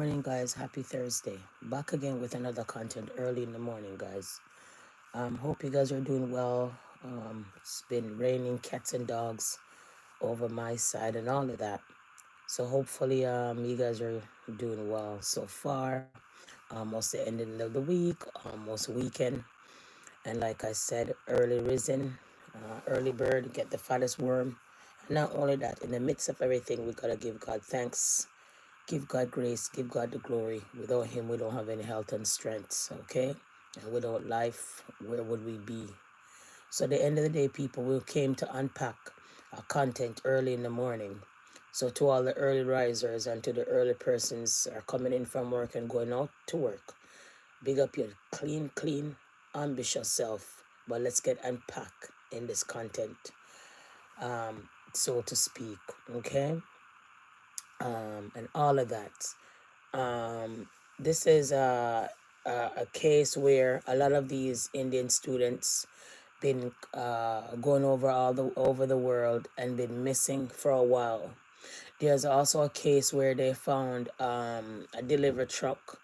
Morning, guys. Happy Thursday. Back again with another content early in the morning, guys. Hope you guys are doing well. It's been raining cats and dogs over my side and all of that. So hopefully, you guys are doing well so far. Almost the ending of the week, almost weekend, and like I said, early risen, early bird, get the fattest worm. And not only that, in the midst of everything, we gotta give God thanks. Give God grace, give God the glory. Without Him, we don't have any health and strength, okay? And without life, where would we be? So, at the end of the day, people, we came to unpack our content early in the morning. So, to all the early risers and to the early persons are coming in from work and going out to work, big up your clean, ambitious self. But let's get unpacked in this content, so to speak, okay? And all of that. This is a case where a lot of these Indian students been going over the world and been missing for a while. There's also a case where they found a delivery truck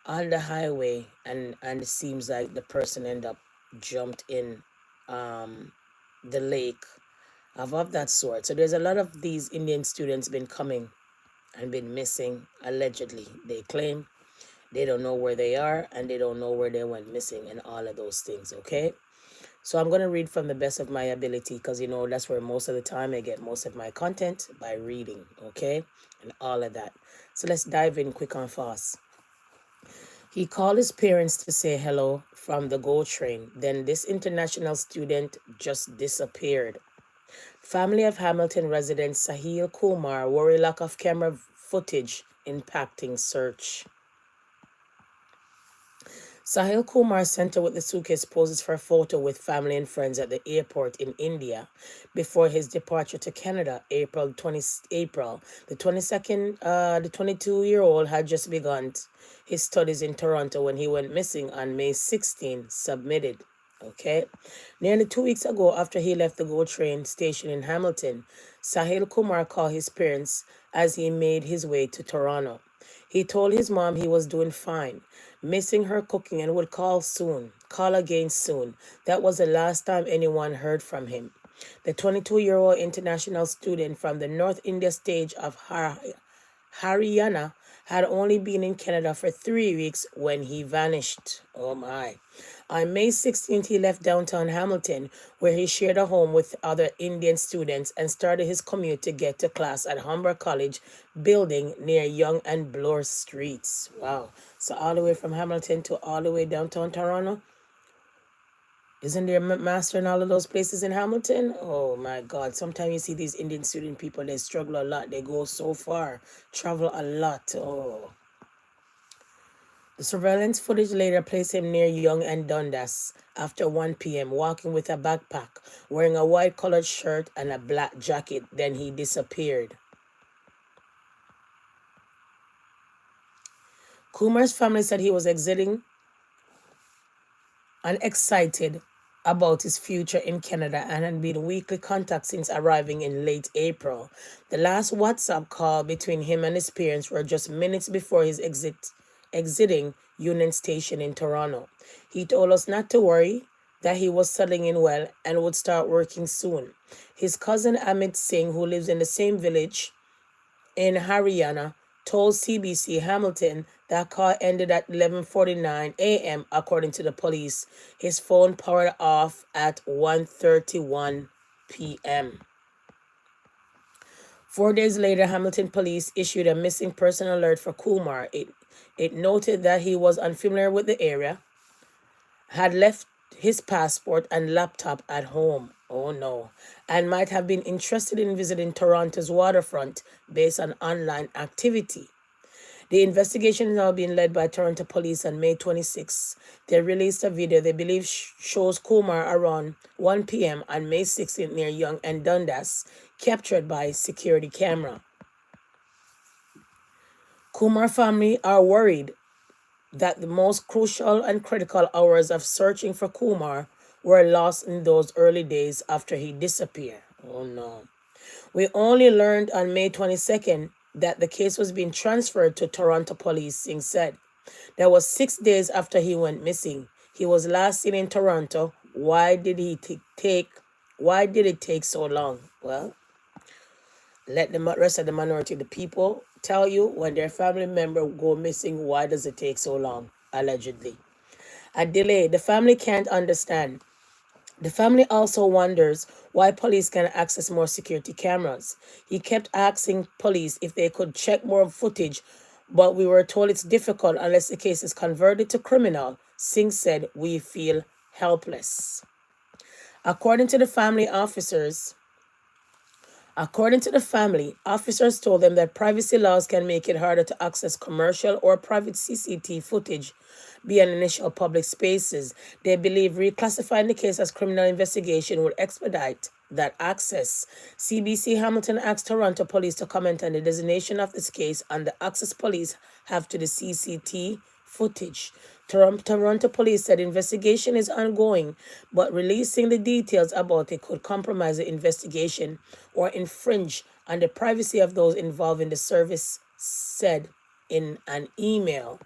on the highway, and it seems like the person ended up jumped in the lake of that sort. So there's a lot of these Indian students been coming and been missing, allegedly. They claim they don't know where they are and they don't know where they went missing and all of those things, okay? So I'm going to read from the best of my ability because, that's where most of the time I get most of my content, by reading, okay? And all of that. So let's dive in quick and fast. He called his parents to say hello from the GO train. Then this international student just disappeared. Family of Hamilton resident Sahil Kumar worry lack of camera footage impacting search. Sahil Kumar center with the suitcase poses for a photo with family and friends at the airport in India before his departure to Canada, April. The 22-year-old had just begun his studies in Toronto when he went missing on May 16, submitted. Okay. Nearly 2 weeks ago, after he left the GO train station in Hamilton, Sahil Kumar called his parents as he made his way to Toronto. He told his mom he was doing fine, missing her cooking, and would call again soon. That was the last time anyone heard from him. The 22-year-old international student from the North India state of Haryana had only been in Canada for 3 weeks when he vanished. Oh my. On May 16th, he left downtown Hamilton, where he shared a home with other Indian students and started his commute to get to class at Humber College building near Yonge and Bloor Streets. Wow. So all the way from Hamilton to all the way downtown Toronto. Isn't there a master in all of those places in Hamilton? Oh my God. Sometimes you see these Indian student people, they struggle a lot. They go so far, travel a lot. Oh. The surveillance footage later placed him near Yonge and Dundas after 1 p.m., walking with a backpack, wearing a white colored shirt and a black jacket. Then he disappeared. Kumar's family said he was exiting and excited about his future in Canada and had been weekly contact since arriving in late April. The last WhatsApp call between him and his parents were just minutes before his exiting Union Station in Toronto. He told us not to worry, that he was settling in well and would start working soon. His cousin Amit Singh, who lives in the same village in Haryana, told CBC Hamilton that call ended at 11:49 a.m. according to the police. His phone powered off at 1:31 p.m. 4 days later, Hamilton police issued a missing person alert for Kumar. It noted that he was unfamiliar with the area, had left his passport and laptop at home. Oh no. And might have been interested in visiting Toronto's waterfront based on online activity. The investigation is now being led by Toronto police. On May 26. They released a video they believe shows Kumar around 1 p.m. on May 16th near Yonge and Dundas, captured by security camera. Kumar family are worried that the most crucial and critical hours of searching for Kumar were lost in those early days after he disappeared. Oh no. We only learned on May 22nd that the case was being transferred to Toronto police, Singh said. That was 6 days after he went missing. He was last seen in Toronto. Why did it take so long? Well, let the rest of the minority, the people, tell you when their family member go missing, why does it take so long, allegedly. A delay, the family can't understand. The family also wonders why police can access more security cameras. He kept asking police if they could check more footage, but we were told it's difficult unless the case is converted to criminal. Singh said, "We feel helpless." According to the family, officers told them that privacy laws can make it harder to access commercial or private CCTV footage beyond initial public spaces. They believe reclassifying the case as criminal investigation would expedite that access. CBC Hamilton asked Toronto police to comment on the designation of this case and the access police have to the CCTV footage. Toronto police said investigation is ongoing, but releasing the details about it could compromise the investigation or infringe on the privacy of those involved in the service, said in an email.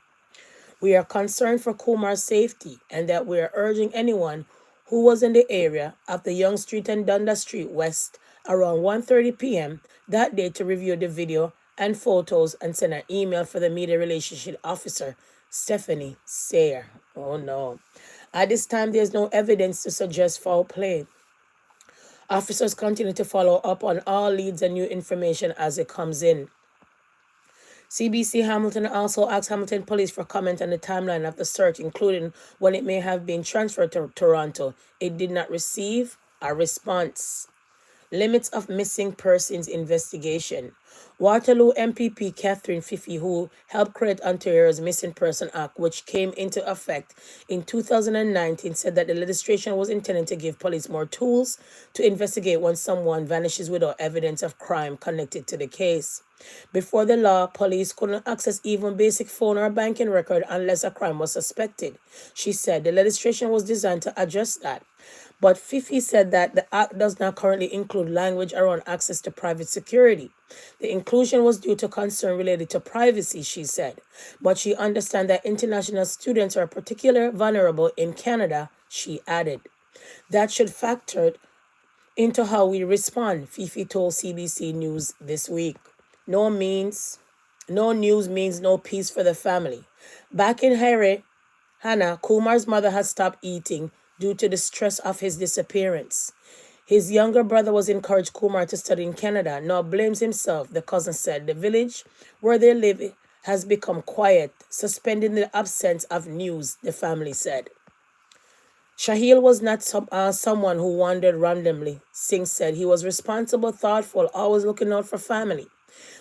We are concerned for Kumar's safety and that we are urging anyone who was in the area of the Yonge Street and Dundas Street West around 1:30 p.m. that day to review the video and photos and send an email for the media relationship officer, Stephanie Sayer. Oh no. At this time, there's no evidence to suggest foul play. Officers continue to follow up on all leads and new information as it comes in. CBC Hamilton also asked Hamilton Police for comment on the timeline of the search, including when it may have been transferred to Toronto. It did not receive a response. Limits of missing persons investigation. Waterloo MPP Catherine Fifi, who helped create Ontario's Missing Person Act, which came into effect in 2019, said that the legislation was intended to give police more tools to investigate when someone vanishes without evidence of crime connected to the case. Before the law, police couldn't access even basic phone or banking record unless a crime was suspected. She said the legislation was designed to address that. But Fifi said that the Act does not currently include language around access to private security. The inclusion was due to concern related to privacy, she said. But she understands that international students are particularly vulnerable in Canada, she added. That should factor into how we respond, Fifi told CBC News this week. No news means no peace for the family. Back in Hannah, Kumar's mother had stopped eating due to the stress of his disappearance. His younger brother was encouraged Kumar to study in Canada, now blames himself, the cousin said. The village where they live has become quiet, suspending the absence of news, the family said. Shahil was not someone who wandered randomly, Singh said. He was responsible, thoughtful, always looking out for family.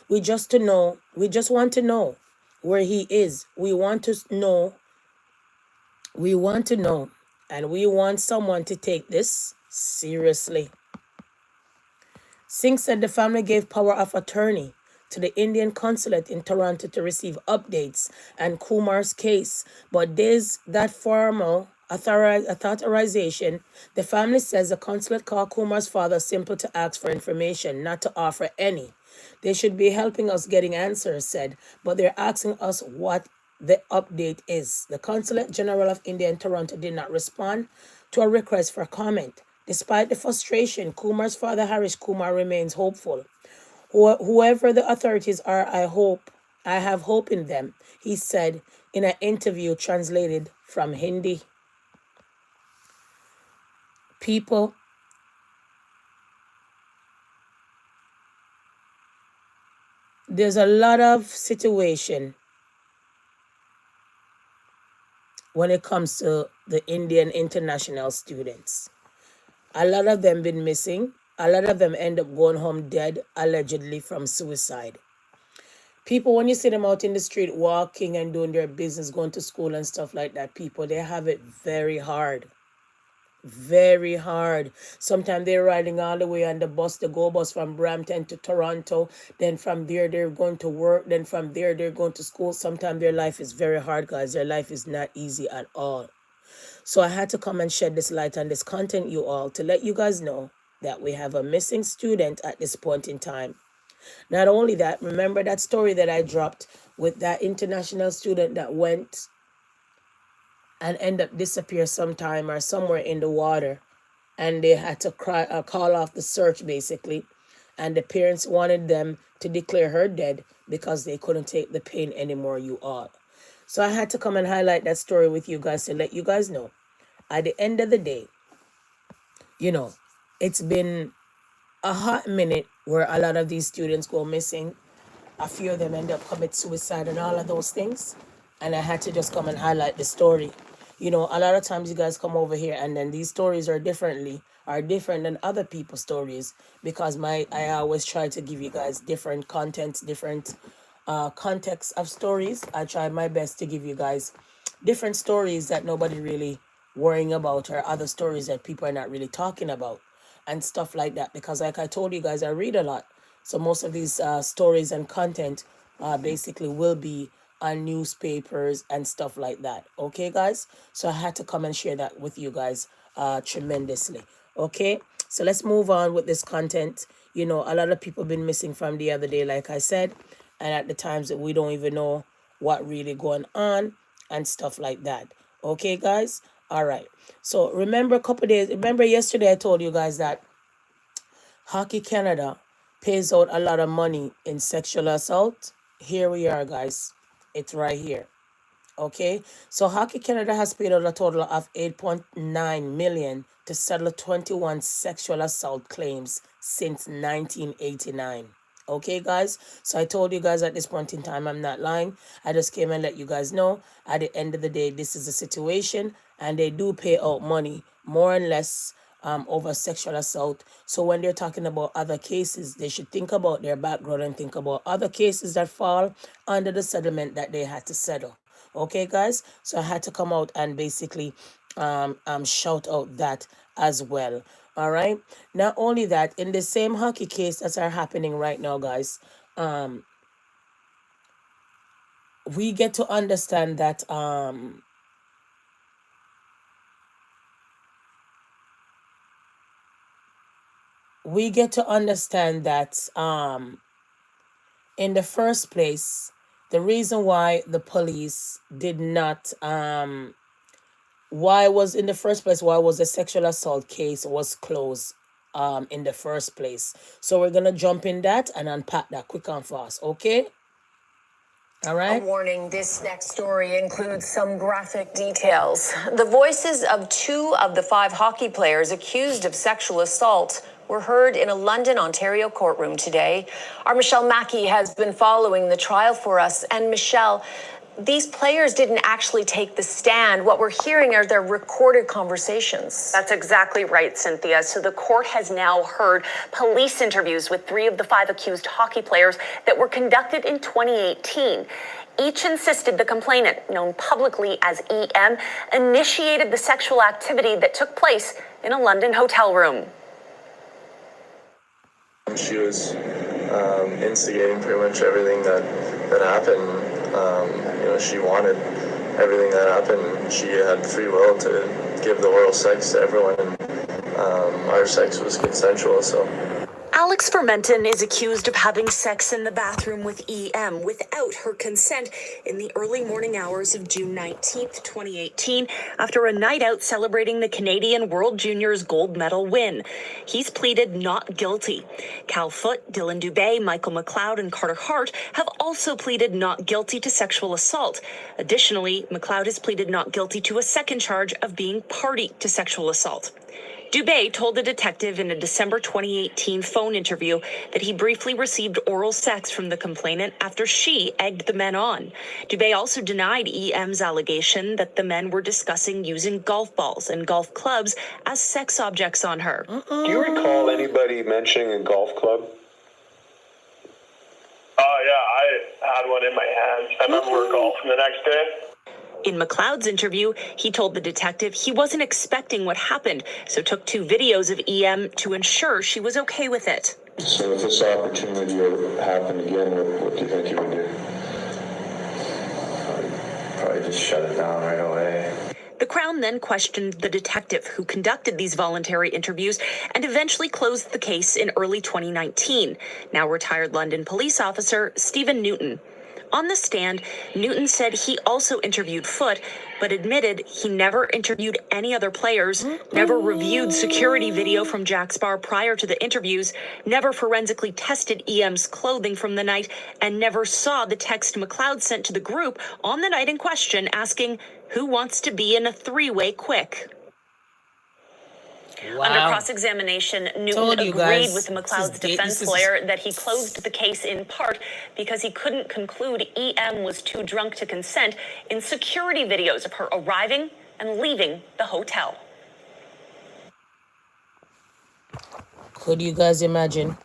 We just want to know where he is. We want to know, and we want someone to take this seriously. Singh said the family gave power of attorney to the Indian consulate in Toronto to receive updates on Kumar's case, but there's that formal authorization. The family says the consulate called Kumar's father simply to ask for information, not to offer any. They should be helping us getting answers, said, but they're asking us what the update is. The Consulate General of India in Toronto did not respond to a request for comment. Despite the frustration, Kumar's father, Harish Kumar, remains hopeful. Whoever the authorities are, I have hope in them, he said in an interview translated from Hindi. People, there's a lot of situation when it comes to the Indian international students. A lot of them been missing. A lot of them end up going home dead, allegedly from suicide. People, when you see them out in the street walking and doing their business, going to school and stuff like that, people, they have it very hard. Very hard. Sometimes they're riding all the way on the bus, the go bus from Brampton to Toronto. Then from there, they're going to work. Then from there, they're going to school. Sometimes their life is very hard, guys. Their life is not easy at all. So I had to come and shed this light on this content, you all, to let you guys know that we have a missing student at this point in time. Not only that, remember that story that I dropped with that international student that went and end up disappear sometime or somewhere in the water, and they had to call off the search basically, and the parents wanted them to declare her dead because they couldn't take the pain anymore, you all. So I had to come and highlight that story with you guys to let you guys know at the end of the day, you know, it's been a hot minute where a lot of these students go missing. A few of them end up commit suicide and all of those things. And I had to just come and highlight the story. You know, a lot of times you guys come over here and then these stories are different than other people's stories, because I always try to give you guys different content, different context of stories. I try my best to give you guys different stories that nobody really worrying about, or other stories that people are not really talking about and stuff like that. Because like I told you guys, I read a lot. So most of these stories and content basically will be on newspapers and stuff like that. Okay, guys? So I had to come and share that with you guys tremendously. Okay? So let's move on with this content. You know, a lot of people been missing from the other day, like I said. And at the times that we don't even know what really going on and stuff like that. Okay, guys? All right. So remember yesterday I told you guys that Hockey Canada pays out a lot of money in sexual assault. Here we are, guys. It's right here. Okay, so Hockey Canada has paid out a total of 8.9 million to settle 21 sexual assault claims since 1989. Okay, guys, so I told you guys at this point in time, I'm not lying. I just came and let you guys know at the end of the day, this is the situation, and they do pay out money more and less over sexual assault. So when they're talking about other cases, they should think about their background and think about other cases that fall under the settlement that they had to settle. Okay, guys, so I had to come out and basically shout out that as well. All right, not only that, in the same hockey case that are happening right now, guys, we get to understand that in the first place, the reason why the police did not why was the sexual assault case was closed in the first place. So we're gonna jump in that and unpack that quick and fast. Okay, all right. A warning, this next story includes some graphic details. The voices of 2 of the 5 hockey players accused of sexual assault were heard in a London, Ontario courtroom today. Our Michelle Mackey has been following the trial for us. And Michelle, these players didn't actually take the stand. What we're hearing are their recorded conversations. That's exactly right, Cynthia. So the court has now heard police interviews with 3 of the 5 accused hockey players that were conducted in 2018. Each insisted the complainant, known publicly as EM, initiated the sexual activity that took place in a London hotel room. She was instigating pretty much everything that happened. She wanted everything that happened. She had free will to give the oral sex to everyone, and our sex was consensual, so. Alex Fermenton is accused of having sex in the bathroom with EM without her consent in the early morning hours of June 19th, 2018, after a night out celebrating the Canadian World Juniors gold medal win. He's pleaded not guilty. Cal Foote, Dylan Dubé, Michael McLeod, and Carter Hart have also pleaded not guilty to sexual assault. Additionally, McLeod has pleaded not guilty to a second charge of being party to sexual assault. Dubé told a detective in a December 2018 phone interview that he briefly received oral sex from the complainant after she egged the men on. Dubé also denied EM's allegation that the men were discussing using golf balls and golf clubs as sex objects on her. Do you recall anybody mentioning a golf club? Yeah, I had one in my hand. I remember we were golfing the next day. In McLeod's interview, he told the detective he wasn't expecting what happened, so took 2 videos of EM to ensure she was okay with it. So if this opportunity happened again, what do you think you would do? Probably just shut it down right away. The Crown then questioned the detective who conducted these voluntary interviews and eventually closed the case in early 2019. Now retired London police officer Stephen Newton. On the stand, Newton said he also interviewed Foote, but admitted he never interviewed any other players, never reviewed security video from Jack's bar prior to the interviews, never forensically tested EM's clothing from the night, and never saw the text McLeod sent to the group on the night in question asking, "Who wants to be in a three-way quick?" Wow. Under cross-examination, Newton agreed with McLeod's defense lawyer that he closed the case in part because he couldn't conclude EM was too drunk to consent in security videos of her arriving and leaving the hotel. Could you guys imagine?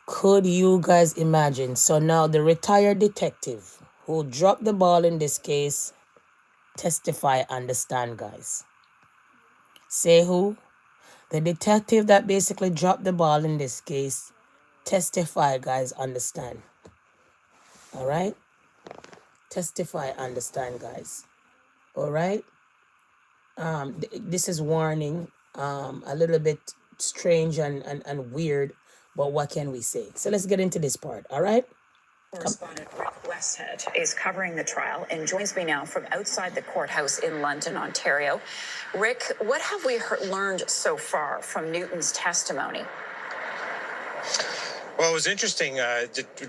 Could you guys imagine? So now the retired detective who dropped the ball in this case testify on the stand, guys. Say who? The detective that basically dropped the ball in this case testify, guys, understand. All right? Testify, understand, guys. All right? This is warning, a little bit strange and weird, but what can we say? So let's get into this part, all right? Correspondent Rick Westhead is covering the trial and joins me now from outside the courthouse in London, Ontario. Rick, what have we learned so far from Newton's testimony? Well, it was interesting.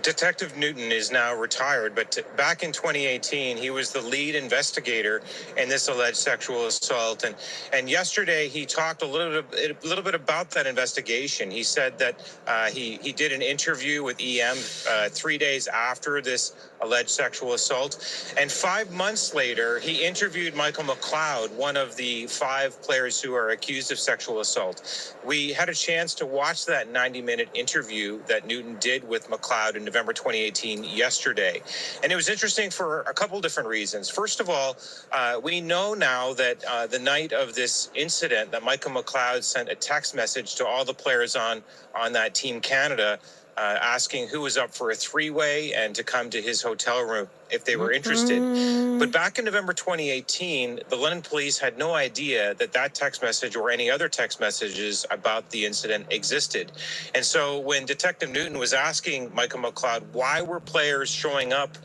Detective Newton is now retired, but back in 2018, he was the lead investigator in this alleged sexual assault. And yesterday, he talked a little bit about that investigation. He said that he did an interview with EM 3 days after this alleged sexual assault. And 5 months later, he interviewed Michael McLeod, one of the 5 players who are accused of sexual assault. We had a chance to watch that 90-minute interview that Newton did with McLeod in November 2018 yesterday. And it was interesting for a couple different reasons. First of all, we know now that the night of this incident that Michael McLeod sent a text message to all the players on that Team Canada asking who was up for a three-way and to come to his hotel room if they were interested. But back in November 2018, the London police had no idea that that text message or any other text messages about the incident existed. And so when Detective Newton was asking Michael McLeod, why were players showing up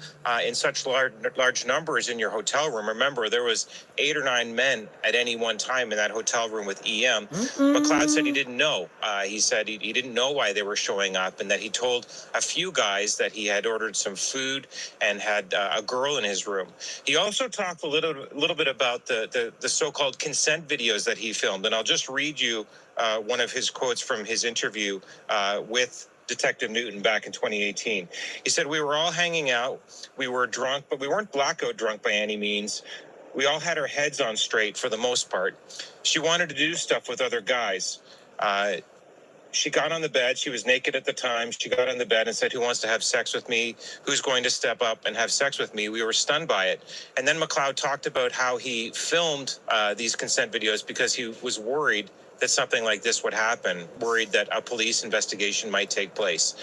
in such large numbers in your hotel room? Remember, there was 8 or 9 men at any one time in that hotel room with EM. McLeod said he didn't know. He said he didn't know why they were showing up, and that he told a few guys that he had ordered some food and had a girl in his room. He also talked a little bit about the so-called consent videos that he filmed, and I'll just read you one of his quotes from his interview with Detective Newton back in 2018. He said, "We were all hanging out. We were drunk, but we weren't blackout drunk by any means. We all had our heads on straight for the most part. She wanted to do stuff with other guys. She got on the bed. She was naked at the time. She got on the bed and said, 'Who wants to have sex with me? Who's going to step up and have sex with me?' We were stunned by it." And then McLeod talked about how he filmed these consent videos because he was worried that something like this would happen, worried that a police investigation might take place.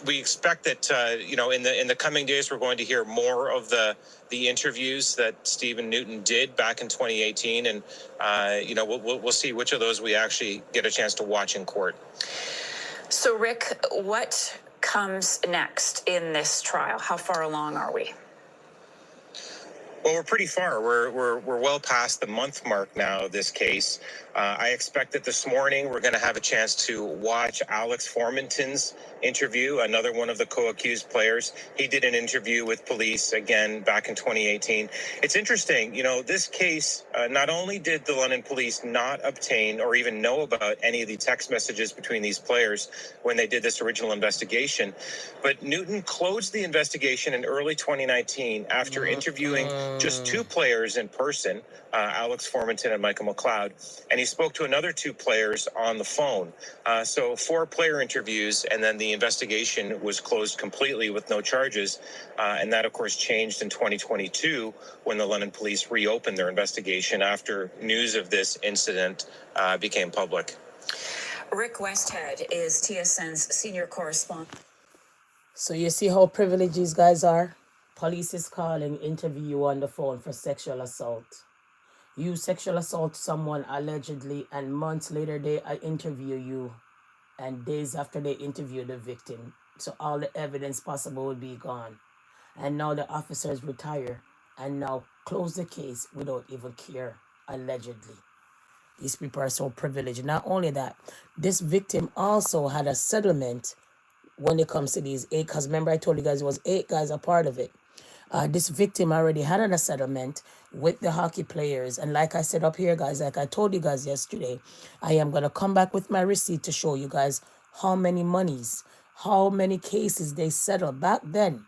We expect that, in the coming days, we're going to hear more of the interviews that Stephen Newton did back in 2018. And, we'll see which of those we actually get a chance to watch in court. So, Rick, what comes next in this trial? How far along are we? Well, we're pretty far. We're well past the month mark now of this case. I expect that this morning we're going to have a chance to watch Alex Formanton's interview, another one of the co-accused players. He did an interview with police again back in 2018. It's interesting, this case, not only did the London police not obtain or even know about any of the text messages between these players when they did this original investigation, but Newton closed the investigation in early 2019 after interviewing just 2 players in person, Alex Formanton and Michael McLeod, and he spoke to another 2 players on the phone. So 4 player interviews, and then the investigation was closed completely with no charges. And that, of course, changed in 2022 when the London police reopened their investigation after news of this incident became public. Rick Westhead is TSN's senior correspondent. So you see how privileged these guys are? Police is calling, interview you on the phone for sexual assault. You sexual assault someone allegedly, and months later they interview you, and days after they interview the victim. So all the evidence possible would be gone. And now the officers retire and now close the case without even care, allegedly. These people are so privileged. Not only that, this victim also had a settlement when it comes to these 8, because remember I told you guys it was 8 guys a part of it. This victim already had a settlement with the hockey players. And like I said up here, guys, like I told you guys yesterday, I am going to come back with my receipt to show you guys how many monies, how many cases they settled back then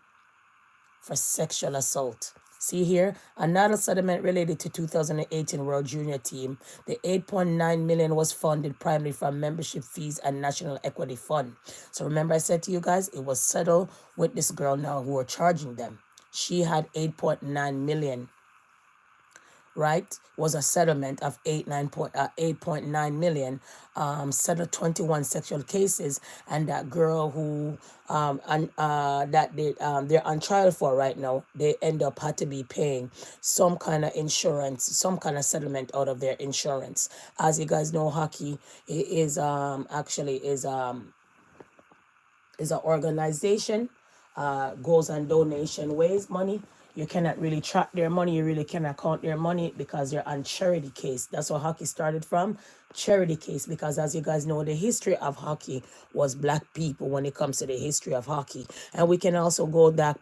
for sexual assault. See here, another settlement related to 2018 World Junior Team. The 8.9 million was funded primarily from membership fees and National Equity Fund. So remember I said to you guys, it was settled with this girl now who are charging them. She had 8.9 million, right? Was a settlement of 8.9 million, settled 21 sexual cases, and that girl who they're on trial for right now, they end up had to be paying some kind of insurance, some kind of settlement out of their insurance. As you guys know, hockey is an organization, goes on donation, ways money. You cannot really track their money. You really cannot count their money because they're on charity case. That's what hockey started from, charity case. Because as you guys know, the history of hockey was black people when it comes to the history of hockey. And we can also go back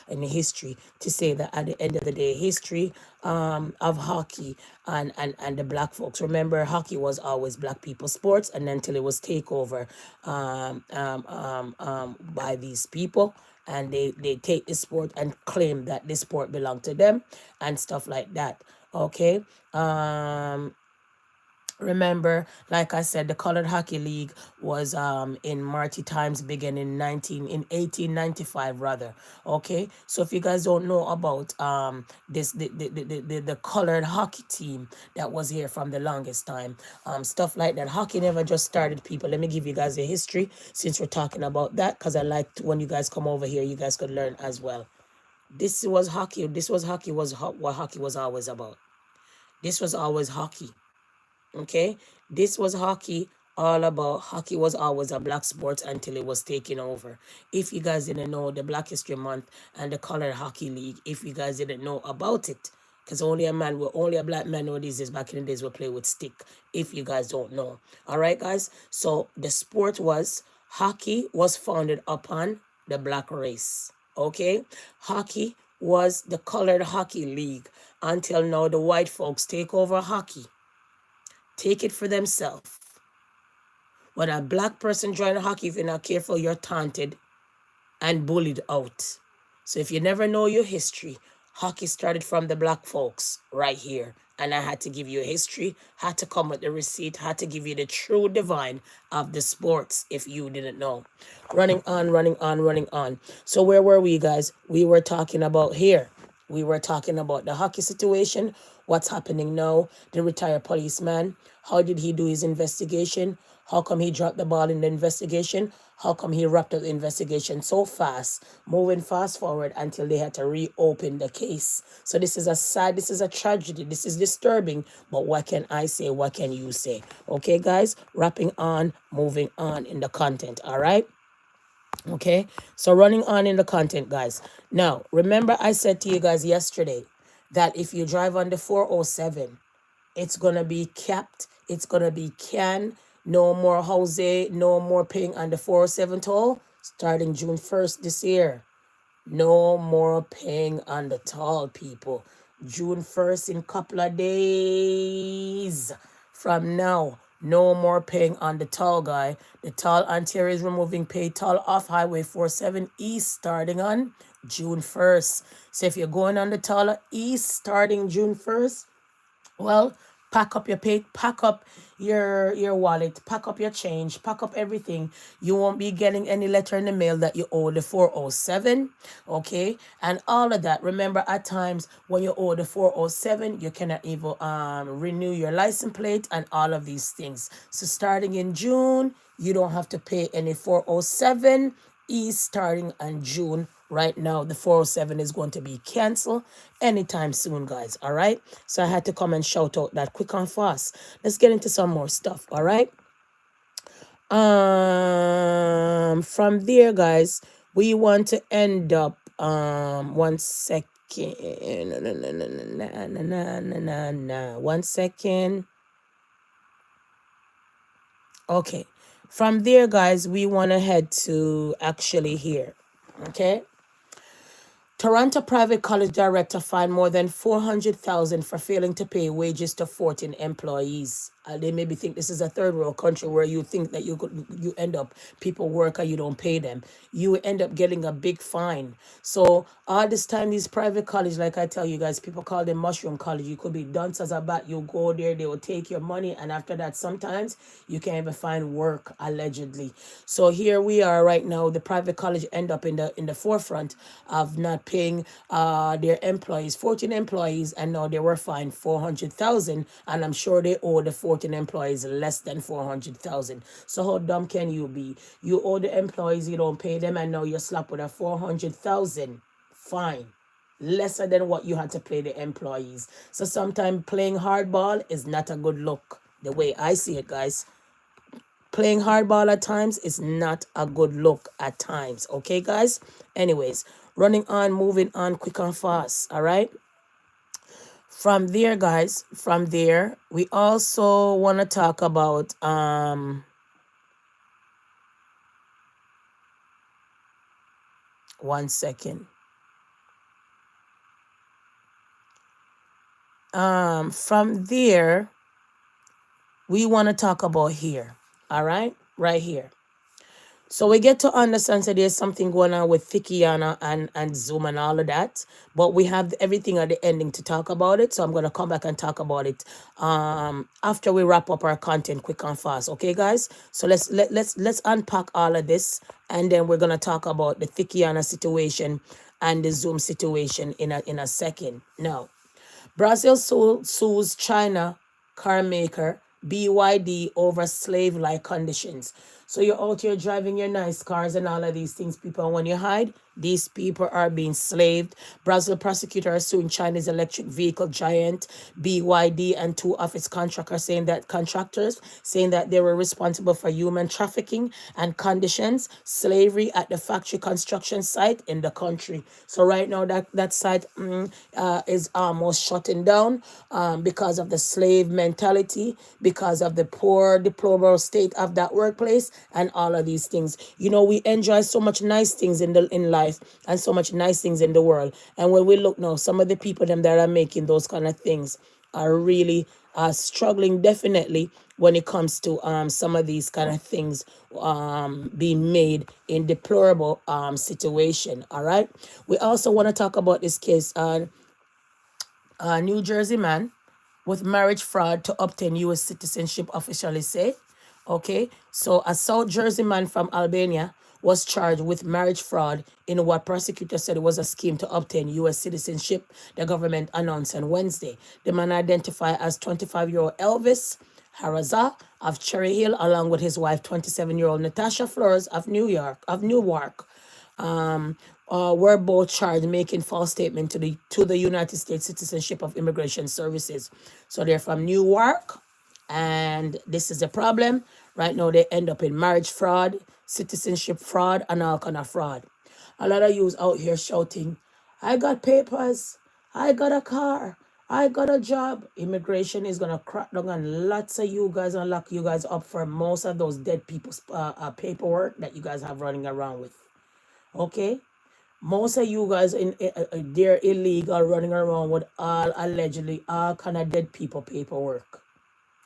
in the history to say that at the end of the day, history of hockey and the black folks. Remember, hockey was always black people's sports, and until it was takeover by these people, and they take the sport and claim that this sport belonged to them and stuff like that. Okay. Remember, like I said, the Colored Hockey League was in Marty times, began in 1895 rather. Okay, so if you guys don't know about the colored hockey team that was here from the longest time, stuff like that. Hockey never just started, people. Let me give you guys a history since we're talking about that, because I like when you guys come over here, you guys could learn as well. This was hockey. What hockey was always about. This was always hockey. Okay, this was hockey, all about. Hockey was always a black sport until it was taken over. If you guys didn't know the Black History Month and the Colored Hockey League, if you guys didn't know about it, because only a black man nowadays is, back in the days we play with stick, if you guys don't know. All right, guys, so the sport was, hockey was founded upon the black race. Okay, hockey was the Colored Hockey League until now the white folks take over hockey, take it for themselves. When a black person join hockey, if you're not careful, you're taunted and bullied out. So if you never know your history, hockey started from the black folks right here. And I had to give you a history, had to come with the receipt, had to give you the true divine of the sports if you didn't know. Running on. So where were we, guys? We were talking about here. We were talking about the hockey situation, what's happening now, the retired policeman. How did he do his investigation? How come he dropped the ball in the investigation? How come he wrapped up the investigation so fast, moving fast forward until they had to reopen the case? So this is a tragedy. This is disturbing, but what can I say? What can you say? Okay, guys, wrapping on, moving on in the content, all right? Okay, so running on in the content, guys. Now, remember I said to you guys yesterday that if you drive on the 407, it's going to be capped. It's going to be canned. No more Jose, no more paying on the 407 toll starting June 1st this year. No more paying on the toll, people. June 1st in a couple of days from now. No more paying on the toll, guy. The toll Ontario is removing pay toll off Highway 47 East starting on June 1st. So if you're going on the toll East starting June 1st, well, pack up your wallet, pack up your change, pack up everything. You won't be getting any letter in the mail that you owe the 407, okay? And all of that. Remember, at times when you owe the 407, you cannot even renew your license plate and all of these things. So starting in June, you don't have to pay any 407 starting in June. Right now, the 407 is going to be canceled anytime soon, guys. All right. So I had to come and shout out that quick and fast. Let's get into some more stuff. All right. From there, guys, we want to end up. One second. One second. Okay. From there, guys, we want to head to actually here. Okay. Toronto private college director fined more than 400,000 for failing to pay wages to 14 employees. They maybe think this is a third world country where you think that you end up people work and you don't pay them. You end up getting a big fine. So all this time, these private college, like I tell you guys, people call them mushroom college. You could be dunce as a bat. You go there, they will take your money, and after that, sometimes you can't even find work allegedly. So here we are right now. The private college end up in the forefront of not paying their employees, 14 employees, and now they were fined 400,000, and I'm sure they owe the 14 employees less than 400,000. So how dumb can you be? You owe the employees, you don't pay them, and now you're slapped with a 400,000 fine, lesser than what you had to pay the employees. So sometimes playing hardball is not a good look. The way I see it, guys, playing hardball at times is not a good look at times. Okay, guys? Anyways, running on, moving on quick and fast. All right? From there, guys, from there, we also want to talk about one second. From there, we want to talk about here. All right? Right here. So we get to understand that there's something going on with Thickianna and Zoom and all of that. But we have everything at the ending to talk about it. So I'm going to come back and talk about it after we wrap up our content quick and fast. Okay, guys? So let's unpack all of this. And then we're going to talk about the Thickianna situation and the Zoom situation in a second. Now, Brazil sues China car maker BYD over slave-like conditions. So you're out here driving your nice cars and all of these things, people. And when you hide, these people are being slaved. Brazil prosecutor are suing China's electric vehicle giant BYD and two of its contractors, saying that they were responsible for human trafficking and conditions, slavery at the factory construction site in the country. So right now that site is almost shutting down because of the slave mentality, because of the poor deplorable state of that workplace, and all of these things. You know, we enjoy so much nice things in life and so much nice things in the world. And when we look now, some of the people them that are making those kind of things are really struggling definitely when it comes to some of these kind of things being made in deplorable situation. All right. We also want to talk about this case. New Jersey man with marriage fraud to obtain U.S. citizenship, officially say. Okay, so a South Jersey man from Albania was charged with marriage fraud in what prosecutors said was a scheme to obtain U.S. citizenship, the government announced on Wednesday. The man identified as 25-year-old Elvis Haraza of Cherry Hill, along with his wife, 27-year-old Natasha Flores of Newark, were both charged making false statement to the United States Citizenship of Immigration Services. So they're from Newark, and this is a problem. Right now, they end up in marriage fraud, citizenship fraud, and all kind of fraud. A lot of yous out here shouting, I got papers, I got a car, I got a job. Immigration is going to crack down on lots of you guys and lock you guys up for most of those dead people's paperwork that you guys have running around with. Okay? Most of you guys they're illegal running around with all allegedly all kind of dead people paperwork.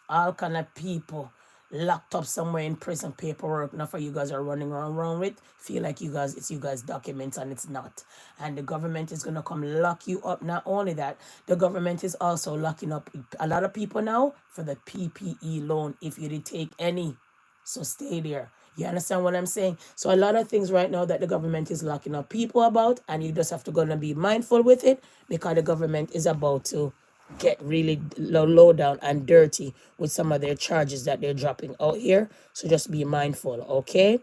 All kind of people locked up somewhere in prison paperwork. Now for you guys are running around with, feel like it's you guys documents, and it's not. And the government is gonna come lock you up. Not only that, the government is also locking up a lot of people now for the PPE loan if you did take any. So stay there. You understand what I'm saying? So a lot of things right now that the government is locking up people about, and you just have to go and be mindful with it, because the government is about to get really low down and dirty with some of their charges that they're dropping out here. So just be mindful, okay?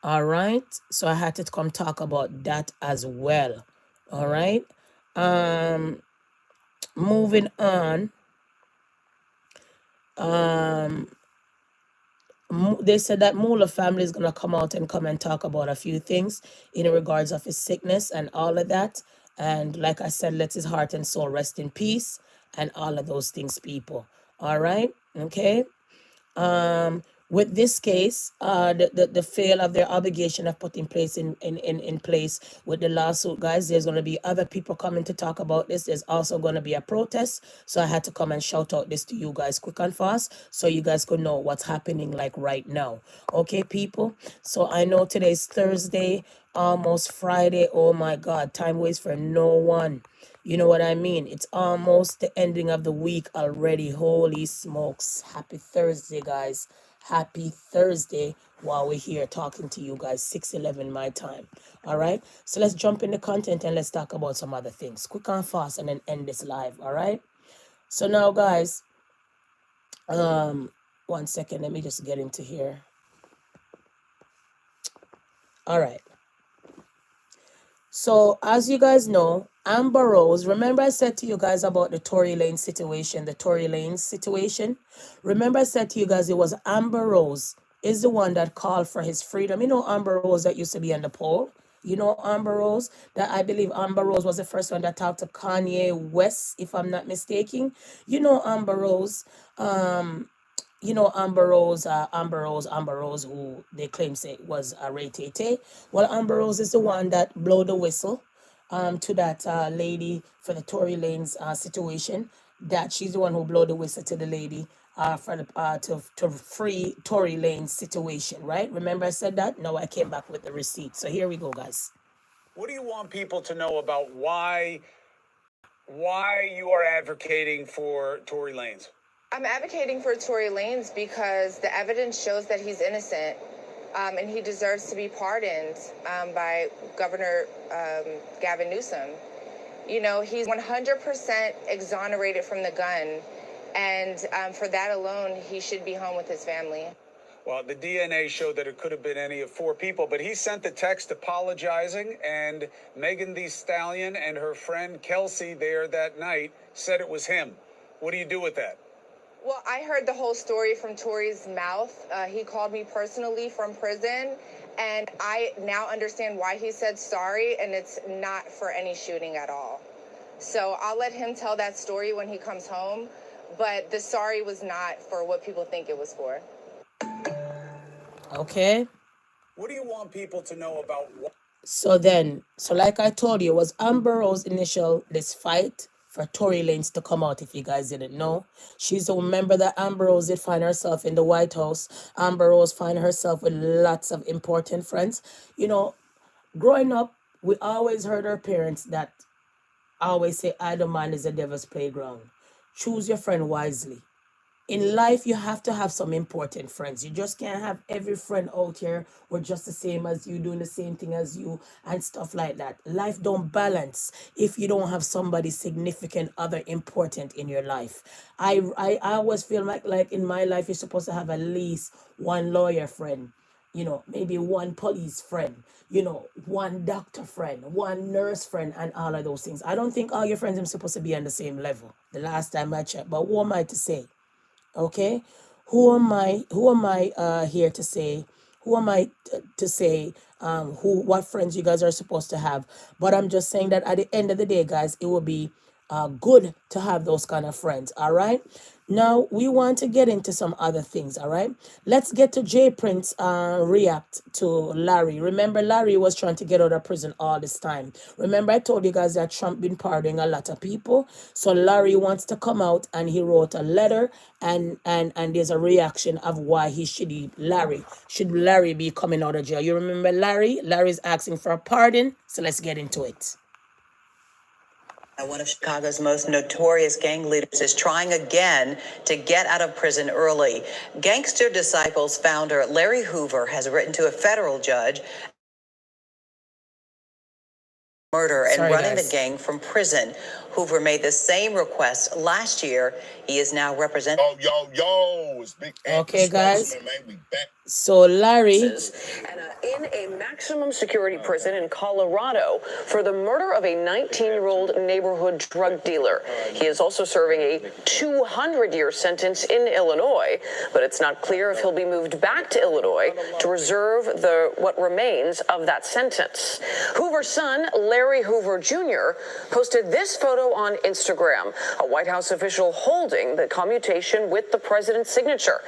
All right. So I had to come talk about that as well. All right. Moving on. They said that Mueller family is going to come out and come and talk about a few things in regards of his sickness and all of that. And like I said, let his heart and soul rest in peace and all of those things, people. All right. Okay. With this case, the fail of their obligation of putting place in place with the lawsuit, guys, there's going to be other people coming to talk about this. There's also going to be a protest. So I had to come and shout out this to you guys quick and fast so you guys could know what's happening like right now. Okay, people? So I know today's Thursday, almost Friday. Oh my God, time waits for no one. You know what I mean? It's almost the ending of the week already. Holy smokes. Happy Thursday, guys. Happy Thursday while we're here talking to you guys. 6:11 my time. All right. So let's jump in the content and let's talk about some other things. Quick and fast and then end this live. All right. So now, guys, 1 second. Let me just get into here. All right. So, as you guys know, Amber Rose, remember I said to you guys about the Tory Lane situation, the Tory Lane situation? Remember I said to you guys it was Amber Rose is the one that called for his freedom. You know Amber Rose that used to be on the poll? You know Amber Rose? That I believe Amber Rose was the first one that talked to Kanye West, if I'm not mistaken. You know Amber Rose. You know Amber Rose, who they claim say was a Ray Tay. Well, Amber Rose is the one that blow the whistle to that lady for the Tory Lanez situation. That she's the one who blow the whistle to the lady for the to free Tory Lanez situation, right? Remember I said that? No, I came back with the receipt. So here we go, guys. What do you want people to know about why you are advocating for Tory Lanez? I'm advocating for Tory Lanez because the evidence shows that he's innocent, and he deserves to be pardoned by Governor Gavin Newsom. You know, he's 100% exonerated from the gun, and for that alone, he should be home with his family. Well, the DNA showed that it could have been any of 4 people, but he sent the text apologizing, and Megan Thee Stallion and her friend Kelsey there that night said it was him. What do you do with that? Well, I heard the whole story from Tory's mouth. He called me personally from prison, and I now understand why he said sorry, and it's not for any shooting at all. So I'll let him tell that story when he comes home, but the sorry was not for what people think it was for. Okay. What do you want people to know about what? So like I told you, it was Amber Rose initial this fight for Tory Lanez to come out. If you guys didn't know, she's a member that Amber Rose did find herself in the White House. Amber Rose find herself with lots of important friends. You know, growing up, we always heard our parents that always say, "Idle man is a devil's playground." Choose your friend wisely. In life, you have to have some important friends. You just can't have every friend out here who are just the same as you, doing the same thing as you, and stuff like that. Life don't balance if you don't have somebody significant, other important in your life. I always feel like in my life, you're supposed to have at least one lawyer friend, you know, maybe one police friend, you know, one doctor friend, one nurse friend, and all of those things. I don't think all your friends are supposed to be on the same level the last time I checked, but who am I to say? Okay, who am I here to say, who am I to say what friends you guys are supposed to have? But I'm just saying that at the end of the day, guys, it will be good to have those kind of friends. All right, now we want to get into some other things. All right, let's get to J Prince react to Larry. Remember, Larry was trying to get out of prison all this time. Remember, I told you guys that Trump been pardoning a lot of people. So Larry wants to come out, and he wrote a letter, and there's a reaction of why should Larry be coming out of jail. You remember Larry's asking for a pardon. So let's get into it. One of Chicago's most notorious gang leaders is trying again to get out of prison early. Gangster Disciples founder Larry Hoover has written to a federal judge murder and running the gang from prison. Hoover made the same request last year. He is now representing. It's big. Okay, guys. So Larry. And in a maximum security prison in Colorado for the murder of a 19-year-old neighborhood drug dealer. He is also serving a 200-year sentence in Illinois, but it's not clear if he'll be moved back to Illinois to reserve what remains of that sentence. Hoover's son, Larry Hoover Jr., posted this photo on Instagram, a White House official holding the commutation with the president's signature.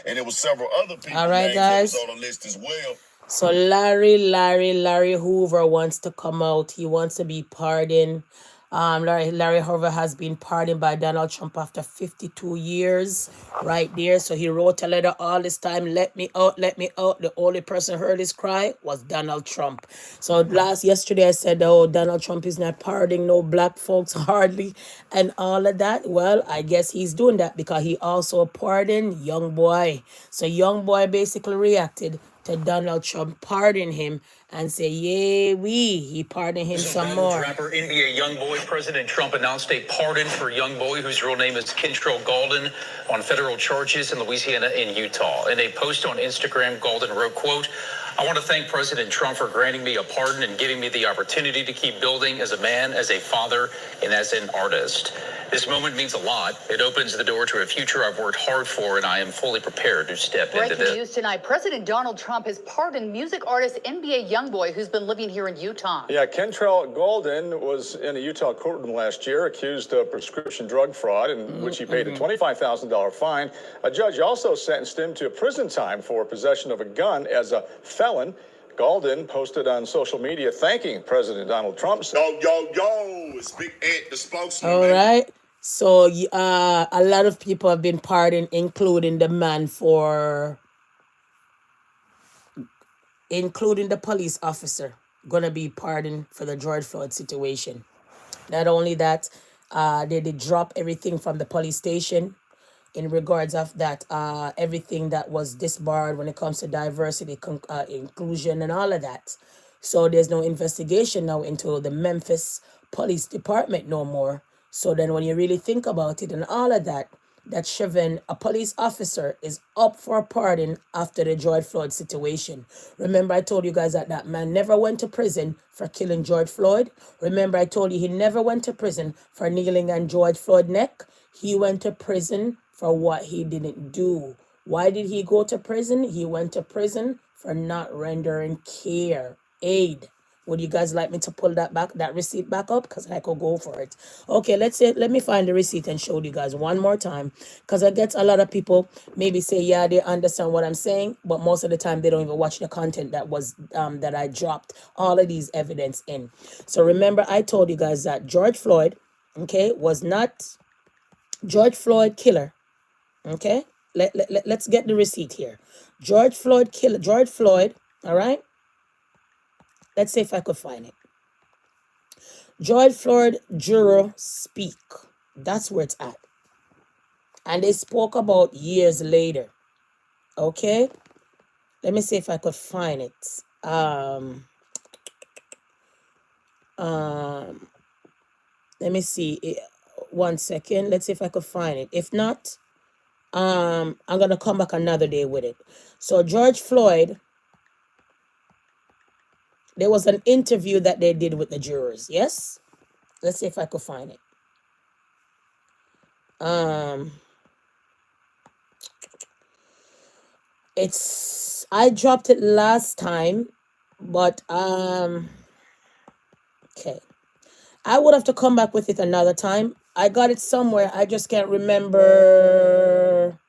And there was several other people. All right, guys. On the list as well. So Larry Hoover wants to come out. He wants to be pardoned. Larry Hoover has been pardoned by Donald Trump after 52 years, right there. So he wrote a letter all this time, let me out, let me out. The only person heard his cry was Donald Trump. So yesterday I said, oh, Donald Trump is not pardoning no black folks hardly and all of that. Well, I guess he's doing that because he also pardoned Young Boy. So Young Boy basically reacted to Donald Trump pardon him and say, yay, he pardoned him some more. Rapper NBA YoungBoy, President Trump announced a pardon for YoungBoy, whose real name is Kentrell Gaulden, on federal charges in Louisiana and Utah. In a post on Instagram, Gaulden wrote, quote, I want to thank President Trump for granting me a pardon and giving me the opportunity to keep building as a man, as a father, and as an artist. This moment means a lot. It opens the door to a future I've worked hard for, and I am fully prepared to step into this. Breaking news tonight, President Donald Trump has pardoned music artist NBA YoungBoy, who's been living here in Utah. Yeah, Kentrell Gaulden was in a Utah courtroom last year accused of prescription drug fraud, in which he paid a $25,000 fine. A judge also sentenced him to prison time for possession of a gun as a felon. Gaulden posted on social media thanking President Donald Trump. It's Big Ed, the spokesman. All right. So a lot of people have been pardoned, including the police officer, gonna be pardoned for the George Floyd situation. Not only that, they did drop everything from the police station in regards of that, everything that was disbarred when it comes to diversity, inclusion, and all of that. So there's no investigation now into the Memphis Police Department no more. So then when you really think about it and all of that, that Chauvin, a police officer, is up for a pardon after the George Floyd situation. Remember I told you guys that that man never went to prison for killing George Floyd. Remember I told you he never went to prison for kneeling on George Floyd's neck. He went to prison for what he didn't do. Why did he go to prison? He went to prison for not rendering aid. Would you guys like me to pull that receipt back up? Because I could go for it. Okay, let me find the receipt and show you guys one more time. Because I get a lot of people maybe say, yeah, they understand what I'm saying, but most of the time they don't even watch the content that I dropped all of these evidence in. So remember, I told you guys that George Floyd, okay, was not George Floyd killer. Okay, let's get the receipt here. George Floyd, all right? Let's see if I could find it. George Floyd juror speak. That's where it's at. And they spoke about years later. Okay? Let me see if I could find it. Let me see. 1 second. Let's see if I could find it. If not, I'm gonna come back another day with it. So George Floyd, there was an interview that they did with the jurors. Yes, let's see if I could find it. I dropped it last time, but okay, I would have to come back with it another time. I got it somewhere. I just can't remember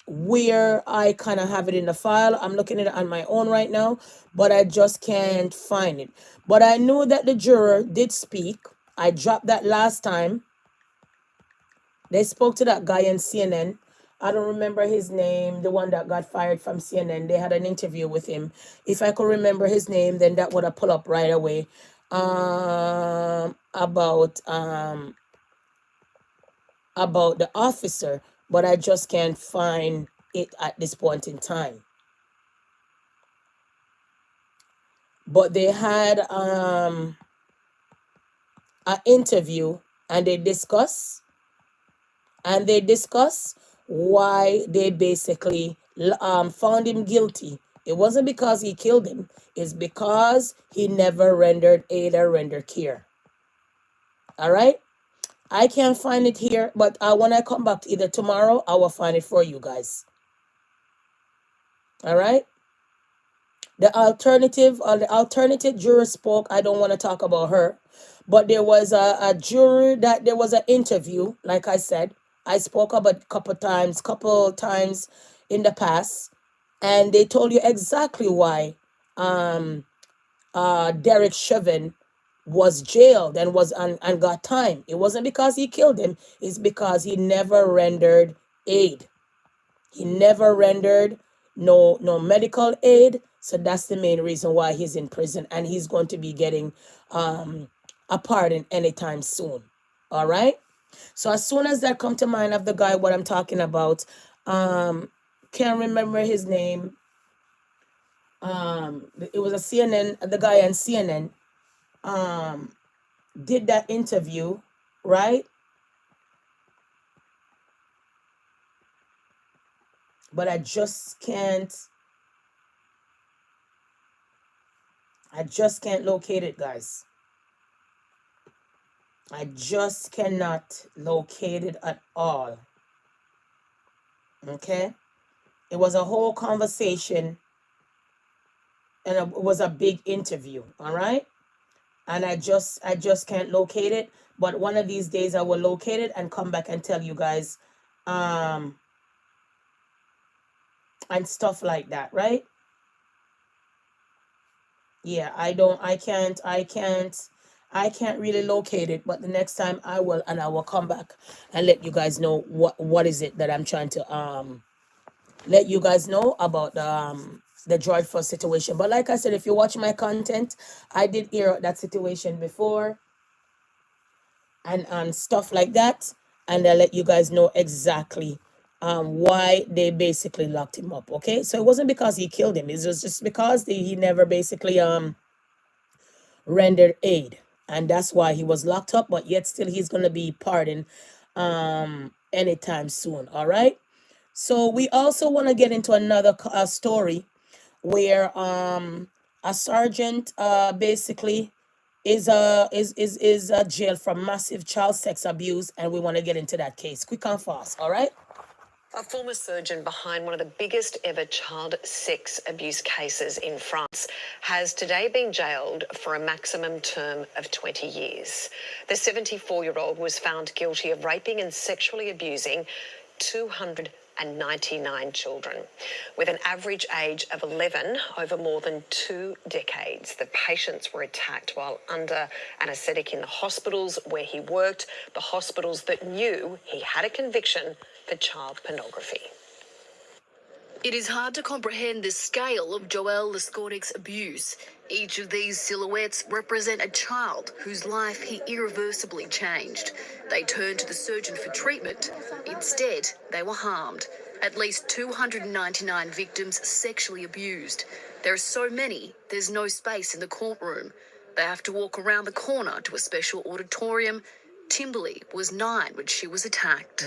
where I kind of have it in the file. I'm looking at it on my own right now, but I just can't find it. But I knew that the juror did speak. I dropped that last time. They spoke to that guy in CNN. I don't remember his name, the one that got fired from CNN. They had an interview with him. If I could remember his name, then that would have pulled up right away. About the officer, but I just can't find it at this point in time. But they had an interview and they discuss why they basically found him guilty. It wasn't because he killed him. It's because he never rendered aid or rendered care. All right. I can't find it here, but when I come back either tomorrow, I will find it for you guys. All right. The alternative juror spoke. I don't want to talk about her, but there was a juror that there was an interview. Like I said, I spoke about couple times in the past, and they told you exactly why Derek Chauvin was jailed and and got time. It wasn't because he killed him. It's because he never rendered aid. He never rendered no medical aid. So that's the main reason why he's in prison, and he's going to be getting a pardon anytime soon. All right. So as soon as that come to mind of the guy what I'm talking about, can't remember his name. It was a CNN, the guy on CNN did that interview, right? But I just can't locate it, guys. I just cannot locate it at all. Okay? It was a whole conversation and it was a big interview, all right? And I just can't locate it, but one of these days I will locate it and come back and tell you guys and stuff like that, right? Yeah, I can't really locate it, but the next time I will, and I will come back and let you guys know what is it that I'm trying to let you guys know about the George Floyd situation. But like I said, if you watch my content, I did hear that situation before and stuff like that, and I'll let you guys know exactly why they basically locked him up. Okay, so it wasn't because he killed him. It was just because he never basically rendered aid, and that's why he was locked up, but yet still he's going to be pardoned anytime soon. All right, so we also want to get into another story where a sergeant basically is jailed for massive child sex abuse, and we want to get into that case quick and fast. All right. A former surgeon behind one of the biggest ever child sex abuse cases in France has today been jailed for a maximum term of 20 years. The 74-year-old was found guilty of raping and sexually abusing 299 children. With an average age of 11 over more than 2 decades, the patients were attacked while under anaesthetic in the hospitals where he worked, the hospitals that knew he had a conviction for child pornography. It is hard to comprehend the scale of Joël Lescornic's abuse. Each of these silhouettes represent a child whose life he irreversibly changed. They turned to the surgeon for treatment. Instead, they were harmed. At least 299 victims sexually abused. There are so many, there's no space in the courtroom. They have to walk around the corner to a special auditorium. Timberly was 9 when she was attacked.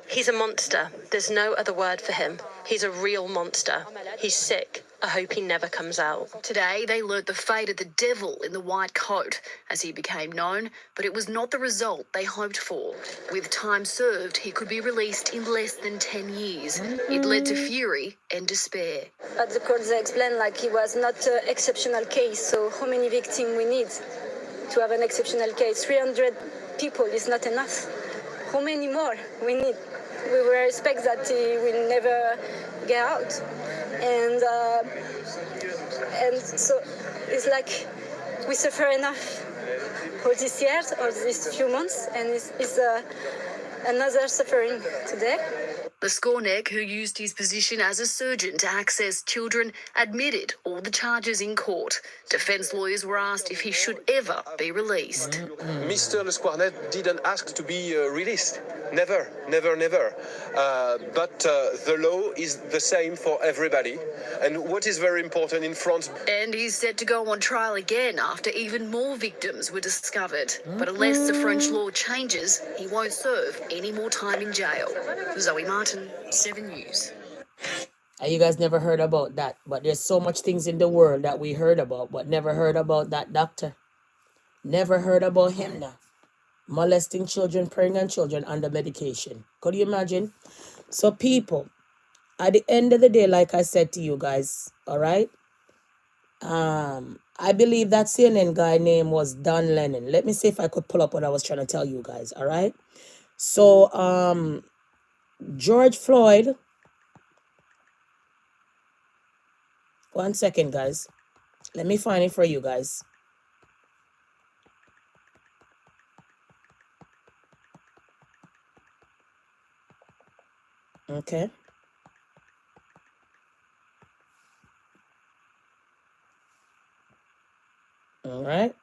He's a monster. There's no other word for him. He's a real monster. He's sick. I hope he never comes out. Today, they learnt the fate of the devil in the white coat, as he became known, but it was not the result they hoped for. With time served, he could be released in less than 10 years. It led to fury and despair. At the court, they explained like he was not an exceptional case, so how many victims we need to have an exceptional case? 300 people is not enough. How many more we need? We will expect that he will never get out. And so it's like we suffer enough all these years, or these few months, and it's another suffering today. Lescornik, who used his position as a surgeon to access children, admitted all the charges in court. Defence lawyers were asked if he should ever be released. Mr. Lescornet didn't ask to be released. Never, never, never. But the law is the same for everybody. And what is very important in France... And he's set to go on trial again after even more victims were discovered. But unless the French law changes, he won't serve any more time in jail. Zoe Martin, 7 News. And you guys never heard about that. But there's so much things in the world that we heard about, but never heard about that doctor. Never heard about him now. Molesting children, pregnant children under medication. Could you imagine? So people, at the end of the day, like I said to you guys, all right? I believe that CNN guy name was Don Lennon. Let me see if I could pull up what I was trying to tell you guys, all right? So, George Floyd. 1 second, guys. Let me find it for you guys. Okay. All right.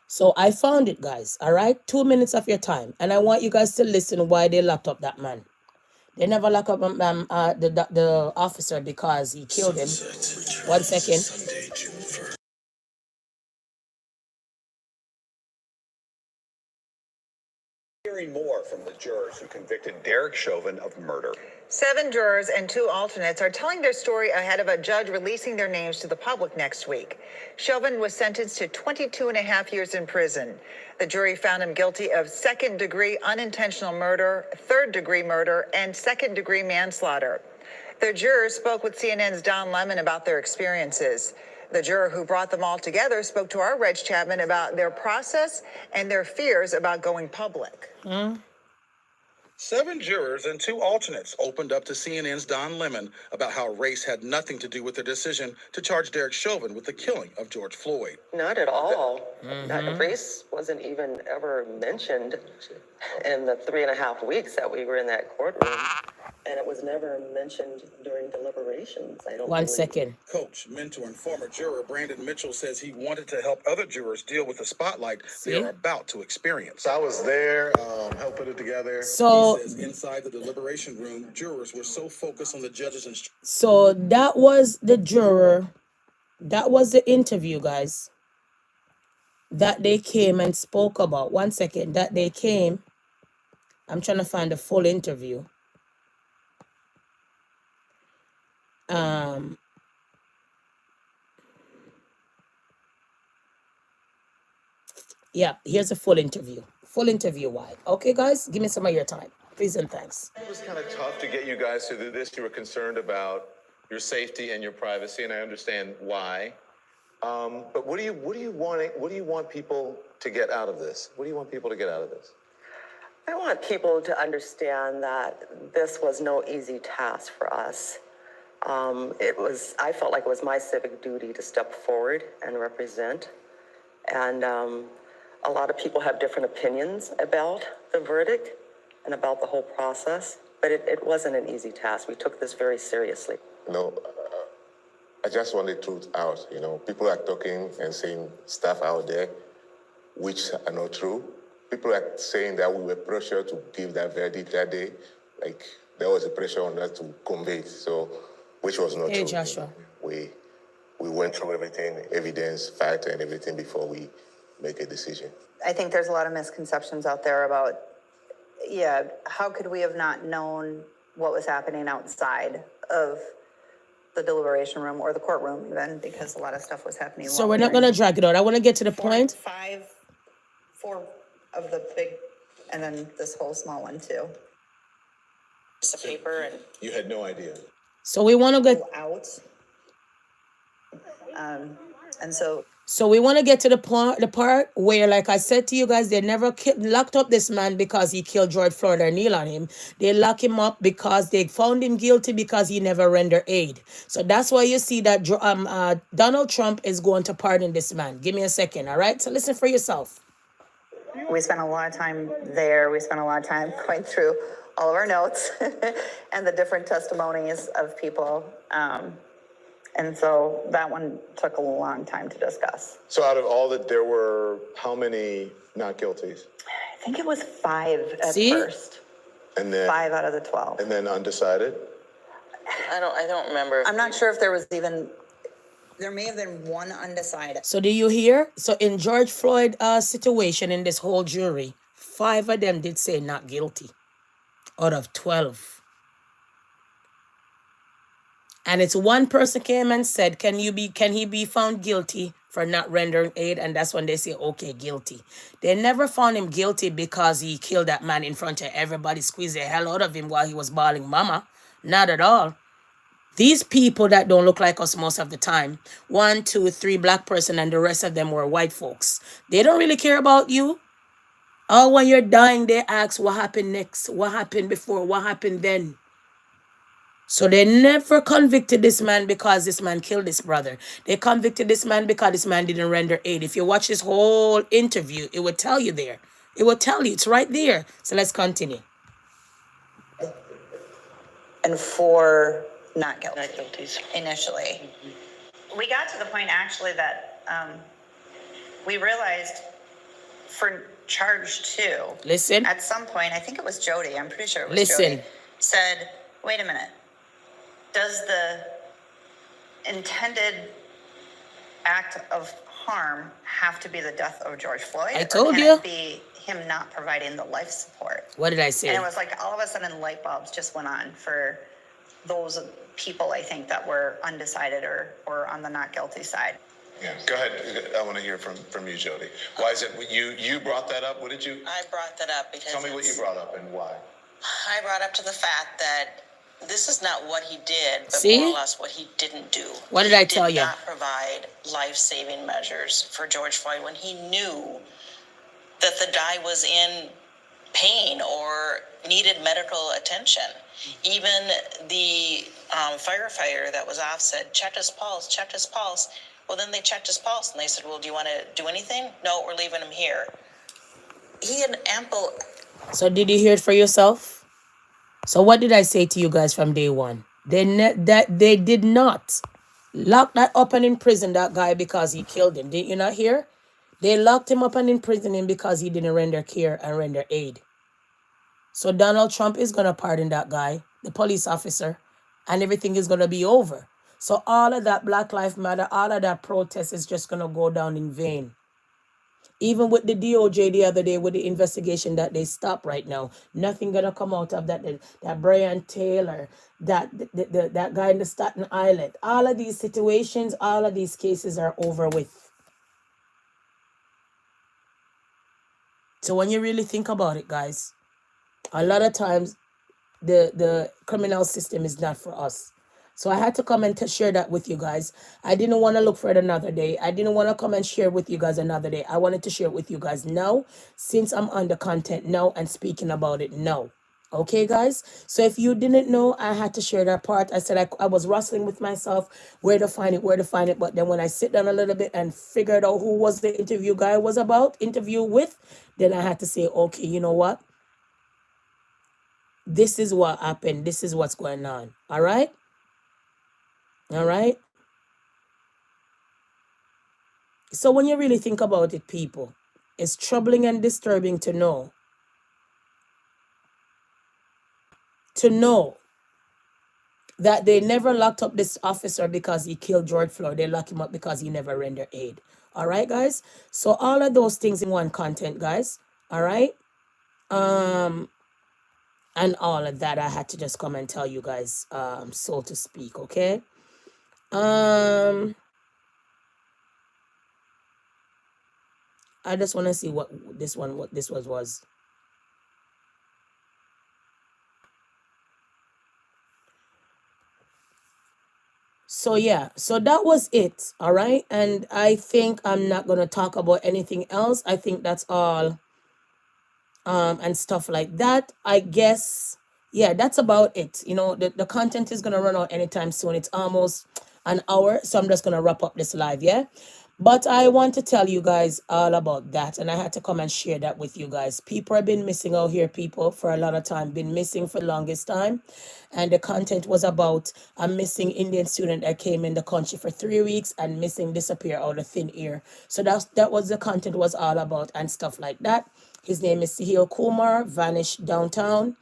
So I found it, guys. All right. 2 minutes of your time. And I want you guys to listen why they locked up that man. They never lock up the officer because he killed him. 1 second. Hearing more from the jurors who convicted Derek Chauvin of murder. 7 jurors and 2 alternates are telling their story ahead of a judge releasing their names to the public next week. Chauvin was sentenced to 22.5 years in prison. The jury found him guilty of second-degree unintentional murder, third-degree murder, and second-degree manslaughter. The jurors spoke with CNN's Don Lemon about their experiences. The juror who brought them all together spoke to our Reg Chapman about their process and their fears about going public. 7 jurors and 2 alternates opened up to CNN's Don Lemon about how race had nothing to do with their decision to charge Derek Chauvin with the killing of George Floyd. Not at all. Race wasn't even ever mentioned in the 3.5 weeks that we were in that courtroom. And it was never mentioned during deliberations. I don't 1 believe. second. Coach, mentor, and former juror Brandon Mitchell says he wanted to help other jurors deal with the spotlight they are about to experience. I was there, helped put it together. So he says inside the deliberation room, jurors were so focused on the judge's instructions. So that was the juror. That was the interview, guys. That they came and spoke about. 1 second. That they came. I'm trying to find the full interview. Yeah, here's a full interview. Full interview why. Okay, guys, give me some of your time. Please and thanks. It was kind of tough to get you guys to do this. You were concerned about your safety and your privacy, and I understand why. But what do you want people to get out of this? What do you want people to get out of this? I want people to understand that this was no easy task for us. I felt like it was my civic duty to step forward and represent. And a lot of people have different opinions about the verdict and about the whole process, but it wasn't an easy task. We took this very seriously. I just want the truth out. People are talking and saying stuff out there which are not true. People are saying that we were pressured to give that verdict that day. Like, there was a pressure on us to convey it, which was not true. Hey, Joshua. We went through everything, evidence, fact, and everything before we make a decision. I think there's a lot of misconceptions out there about, how could we have not known what was happening outside of the deliberation room or the courtroom even, because a lot of stuff was happening. So we're not going to drag it out. I want to get to the point. 4 of the big, and then this whole small one too. Just a paper and... You had no idea. So we want to get out. And so we want to get to the part where, like I said to you guys, they never locked up this man because he killed George Floyd or kneel on him. They lock him up because they found him guilty because he never rendered aid. So that's why you see that Donald Trump is going to pardon this man. Give me a second, all right? So listen for yourself. We spent a lot of time there. We spent a lot of time going through all of our notes and the different testimonies of people. And so that one took a long time to discuss. So out of all that, there were how many not guilties? I think it was 5 at See? first. And then 5 out of the 12. And then undecided? I don't remember. I'm not sure if there was even, there may have been one undecided. So do you hear? So in George Floyd situation in this whole jury, 5 of them did say not guilty out of 12. And it's one person came and said, can he be found guilty for not rendering aid? And that's when they say, okay, guilty. They never found him guilty because he killed that man in front of everybody, squeezed the hell out of him while he was bawling mama. Not at all. These people that don't look like us most of the time, 1, 2, 3 black person and the rest of them were white folks. They don't really care about you. Oh, when you're dying, they ask what happened next, what happened before, what happened then. So they never convicted this man because this man killed his brother. They convicted this man because this man didn't render aid. If you watch this whole interview, it will tell you there. It will tell you. It's right there. So let's continue. And 4 not guilty. Not guilties. Initially. We got to the point actually that we realized for charge 2. Listen. At some point, I think it was Jody. I'm pretty sure it was Listen. Jody. Said, wait a minute. Does the intended act of harm have to be the death of George Floyd? I told or can you. it be him not providing the life support? What did I say? And it was like all of a sudden light bulbs just went on for those people, I think, that were undecided or on the not guilty side. Yeah, go ahead. I want to hear from you, Jody. Why is it you brought that up? What did you? I brought that up because Tell me what you brought up and why. I brought up to the fact that this is not what he did, but See? more or less what he didn't do. What did I tell He you? did not provide life-saving measures for George Floyd when he knew that the guy was in pain or needed medical attention. Even the firefighter that was off said, checked his pulse. Well, then they checked his pulse and they said, well, do you want to do anything? No, we're leaving him here. He had ample. So did you hear it for yourself? So what did I say to you guys from day one? They did not lock that up and imprison that guy because he killed him. Did you not hear? They locked him up and imprisoned him because he didn't render care and render aid. So Donald Trump is going to pardon that guy, the police officer, and everything is going to be over. So all of that Black Lives Matter, all of that protest is just going to go down in vain. Even with the DOJ the other day with the investigation that they stopped right now, nothing gonna come out of that. That Brian Taylor, that guy in the Staten Island, all of these situations, all of these cases are over with. So when you really think about it, guys, a lot of times the criminal system is not for us. So I had to come and share that with you guys. I didn't want to look for it another day. I didn't want to come and share with you guys another day. I wanted to share it with you guys now, since I'm on the content now and speaking about it now. Okay, guys? So if you didn't know, I had to share that part. I said I was wrestling with myself, where to find it. But then when I sit down a little bit and figured out who was the interview with, then I had to say, okay, you know what? This is what happened. This is what's going on. All right? All right. So when you really think about it, people, it's troubling and disturbing to know that they never locked up this officer because he killed George Floyd. They locked him up because he never rendered aid. All right, guys. So all of those things in one content, guys. All right. And all of that, I had to just come and tell you guys, so to speak. Okay. I just want to see what this was. So yeah, so that was it. All right. And I think I'm not going to talk about anything else. I think that's all. And stuff like that. I guess, yeah, that's about it. You know, the content is going to run out anytime soon. It's almost an hour. So I'm just going to wrap up this live. Yeah. But I want to tell you guys all about that, and I had to come and share that with you guys. People have been missing out here, people, for a lot of time, been missing for the longest time. And the content was about a missing Indian student that came in the country for 3 weeks and missing, disappear out of thin air. So that was the content was all about and stuff like that. His name is Sahil Kumar, vanished downtown.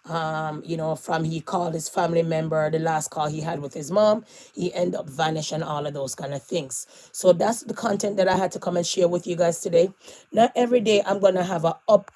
From he called his family member, the last call he had with his mom, he ended up vanishing, all of those kind of things. So that's the content that I had to come and share with you guys today. Not every day I'm gonna have up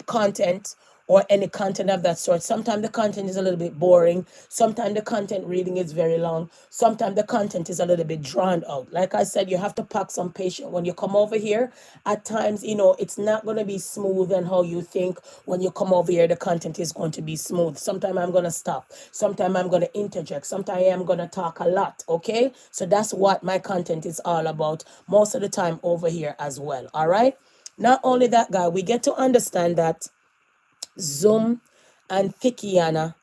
content or any content of that sort. Sometimes the content is a little bit boring. Sometimes the content reading is very long. Sometimes the content is a little bit drawn out. Like I said, you have to pack some patience when you come over here. At times, it's not going to be smooth and how you think when you come over here, the content is going to be smooth. Sometimes I'm going to stop. Sometimes I'm going to interject. Sometimes I'm going to talk a lot. Okay. So that's what my content is all about most of the time over here as well. All right. Not only that, guy, we get to understand that Zoom and Thickianna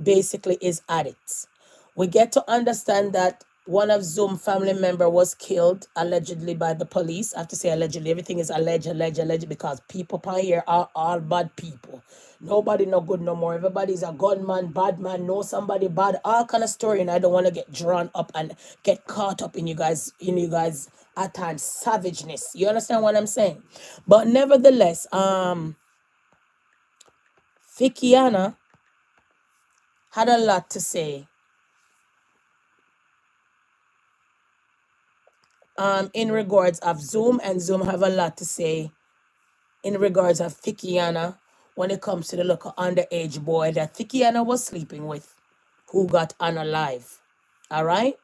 basically is addicts. We get to understand that one of Zoom family member was killed allegedly by the police. I have to say allegedly. Everything is alleged because people upon here are all bad people. Nobody no good no more. Everybody's a gunman, bad man, know somebody bad, all kind of story. And I don't want to get drawn up and get caught up in you guys at times savageness. You understand what I'm saying? But nevertheless, Thickianna had a lot to say in regards of Zoom, and Zoom have a lot to say in regards of Thickianna when it comes to the little underage boy that Thickianna was sleeping with, who got unalive. All right?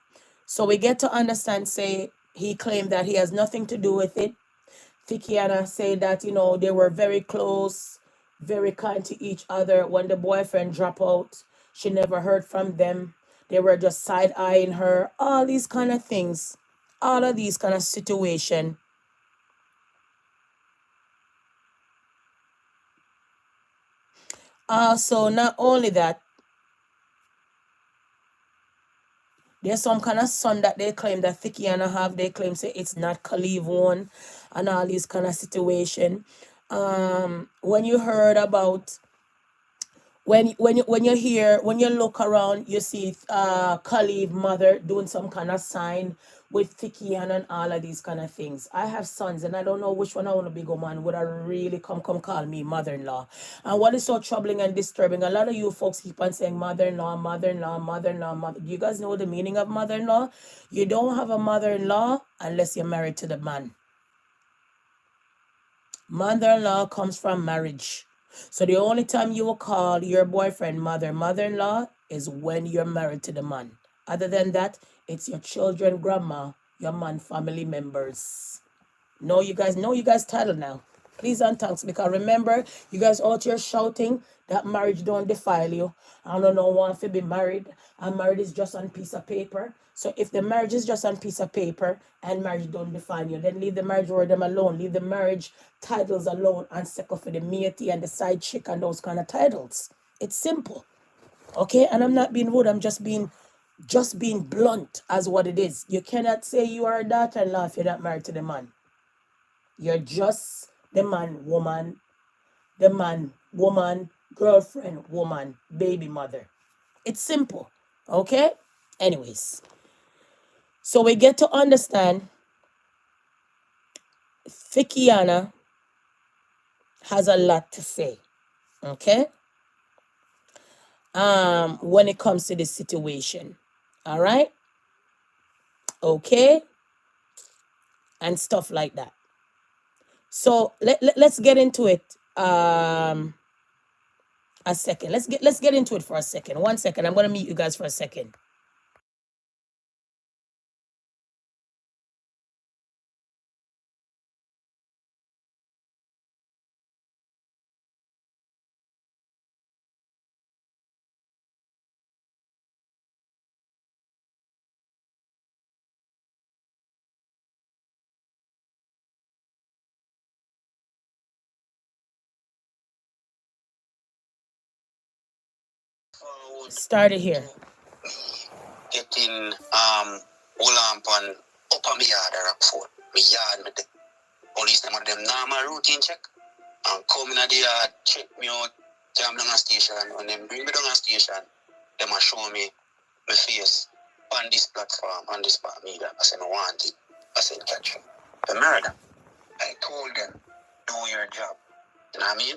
So we get to understand, say, he claimed that he has nothing to do with it. Thickianna said that, they were very close, very kind to each other. When the boyfriend dropped out, she never heard from them. They were just side-eyeing her. All these kind of things. All of these kind of situation. Also, not only that, there's some kind of son that they claim that Thickianna have. They claim say it's not Khalif one and all these kind of situation. When you heard about when you look around, you see Khalif mother doing some kind of sign with Thickianna and all of these kind of things. I have sons and I don't know which one I want to be go man would I really come call me mother-in-law. And what is so troubling and disturbing, a lot of you folks keep on saying mother-in-law, mother-in-law, mother-in-law, mother. Do you guys know the meaning of mother-in-law? You don't have a mother-in-law unless you're married to the man. Mother-in-law comes from marriage. So the only time you will call your boyfriend mother-in-law is when you're married to the man. Other than that, it's your children, grandma, your man, family members. Know you guys title now. Please and thanks, because remember, you guys out here shouting that marriage don't defile you. I don't know want to be married. And marriage is just on piece of paper. So if the marriage is just on piece of paper and marriage don't define you, then leave the marriage word them alone. Leave the marriage titles alone and settle for the matey and the side chick and those kind of titles. It's simple. Okay? And I'm not being rude. I'm just being blunt as what it is. You cannot say you are a daughter-in-law if you're not married to the man. You're just the man, woman, girlfriend, woman, baby mother. It's simple. Okay? Anyways. So we get to understand Thickianna has a lot to say. Okay? When it comes to this situation. All right? Okay? And stuff like that. So let's get into it. A second. Let's get into it for a second. 1 second. I'm gonna mute you guys for a second. Started here. Getting hold on pan up on me yard a Rockford. Me yard me the police them of them normal routine check. And come in the yard, check me out, jam down a station. When them bring me down a station, them a show me my face on this platform, on this media. I said, no want it. I said, catch you. The murder. I told them, do your job. You know what I mean?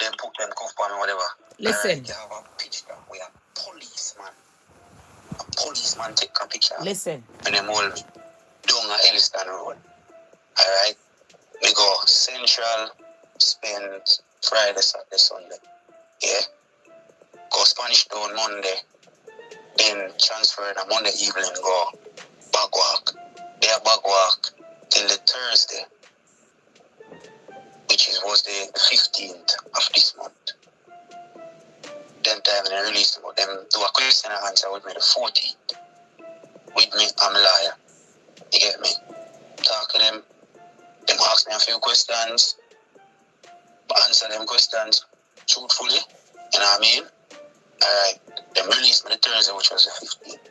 Then put them cuff on me, whatever. Listen. Alright, you have a picture where a policeman take a picture. Listen. And them hold me down a Elliston Road. Alright? We go Central, spend Friday, Saturday, Sunday. Yeah? Go Spanish Town Monday. Then transfer on Monday evening, go back walk. They are back walk till the Thursday, which was the 15th of this month. Then time they release them do a question and answer with me the 14th. With me, I'm a liar. You get me? Talk to them ask me a few questions, answer them questions truthfully. You know what I mean? Alright. Them released me the Thursday, which was the 15th.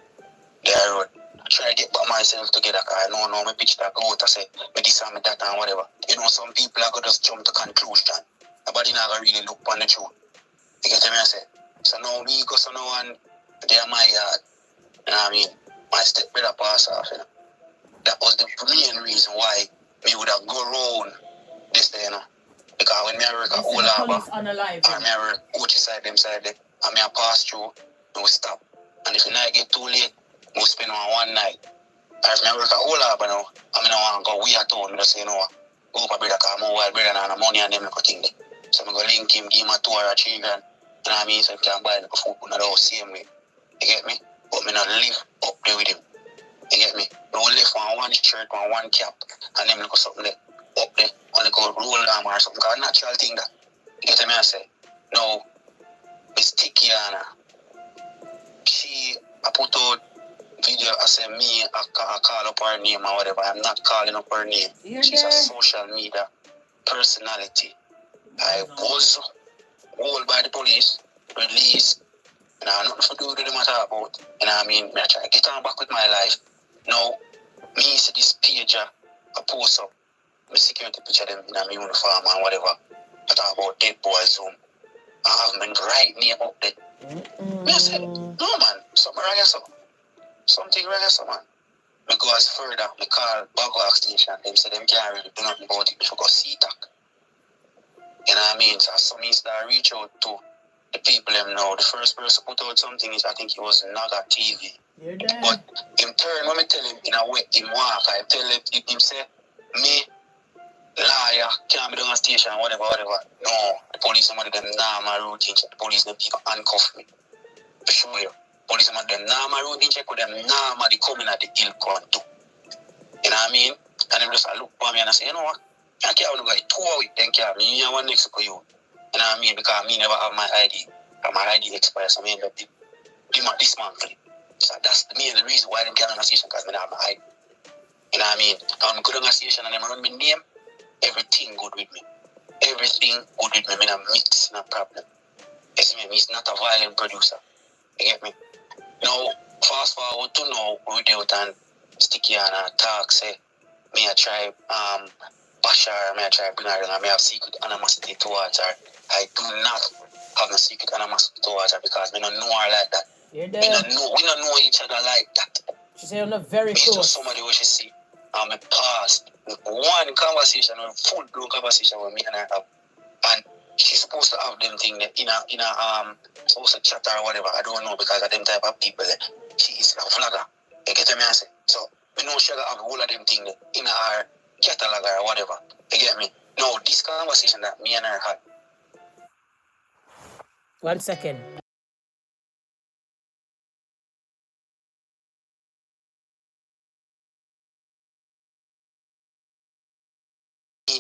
There I wrote, try to get back myself together, because I know my pitch that go out, I say, me this and me that and whatever. You know, some people are going to just jump to conclusion. Nobody not going to really look on the truth. You get me? I say, so now me go so now and they are my yard. You know what I mean? My stepbrother pass off, you know. That was the main reason why me would have go round this day, you know. Because when me work at Old Harbour, or me work Coach side, them side there, and me pass through, and we stop. And if the night get too late, we spend one night. And if me work at Old Harbour now, I mean, I want to go way at town, just say, you know, go up a brother, because I'm a wild brother and the money and them little thing there. So I go link him, give him a 2 or 3 grand. You know what I mean? So he can buy the food in the house same way. You get me? But me not live up there with him. You get me? Me will live on one shirt, on one cap, and them look something there. Up there, only go roll arm or something, because natural thing that. You get me? I say, no, Miss Thickianna, I put out video, I say me, I call up her name or whatever. I'm not calling up her name. She's a social media personality. I was held by the police, released, and I have nothing to do with them at all about. You know what I mean? I try to get on back with my life. Now, me see this page, I post up my security picture them in my uniform and whatever. I talk about dead boys Zoom. I have been right name up there. Me I said, no man, something wrong here, so. Something wrong here, so man. Me go as further, me call Bagwalk station, them say them can't really do nothing about it before go see talk. You know what I mean? So some start reach out to the people them know. The first person put out something is I think it was Naga TV. But in turn, when I tell him in a way him walk, I tell him say, me, liar, can't be down a station, whatever. No, the police some of them normal routine check. The police them people handcuff me. For sure you. Police some of them normal routine check with them normally coming at the hill count too. You know what I mean? And them just look for me and I say, you know what? I can't go 2 weeks, then can't me one next to you. You know what I mean? Because me never have my ID. And my ID expires, so I end up dismantling. So that's the main reason why them can't on a station, because I don't have my ID. You know what I mean? And when I go on a station and them run my name, everything good with me. Everything good with me. I mean, I'm mixed, no problem. You see me? He's not a violent producer. You get me? Now, fast forward to now, we do it and Thickianna talk, say, me I try bash her, me I try bring her down, and me have secret animosity towards her. I do not have no secret animosity towards her because we don't know her like that. We don't know each other like that. She said you're not very close. Just somebody who she see. And me past one conversation, a full-blown conversation with me and her have. And she's supposed to have them thing in a supposed to chat or whatever. I don't know because of them type of people. She is a vlogger. You get me? I say. So we know she have all of them thing in her catalog or whatever. You get me? No, this conversation that me and her had. 1 second.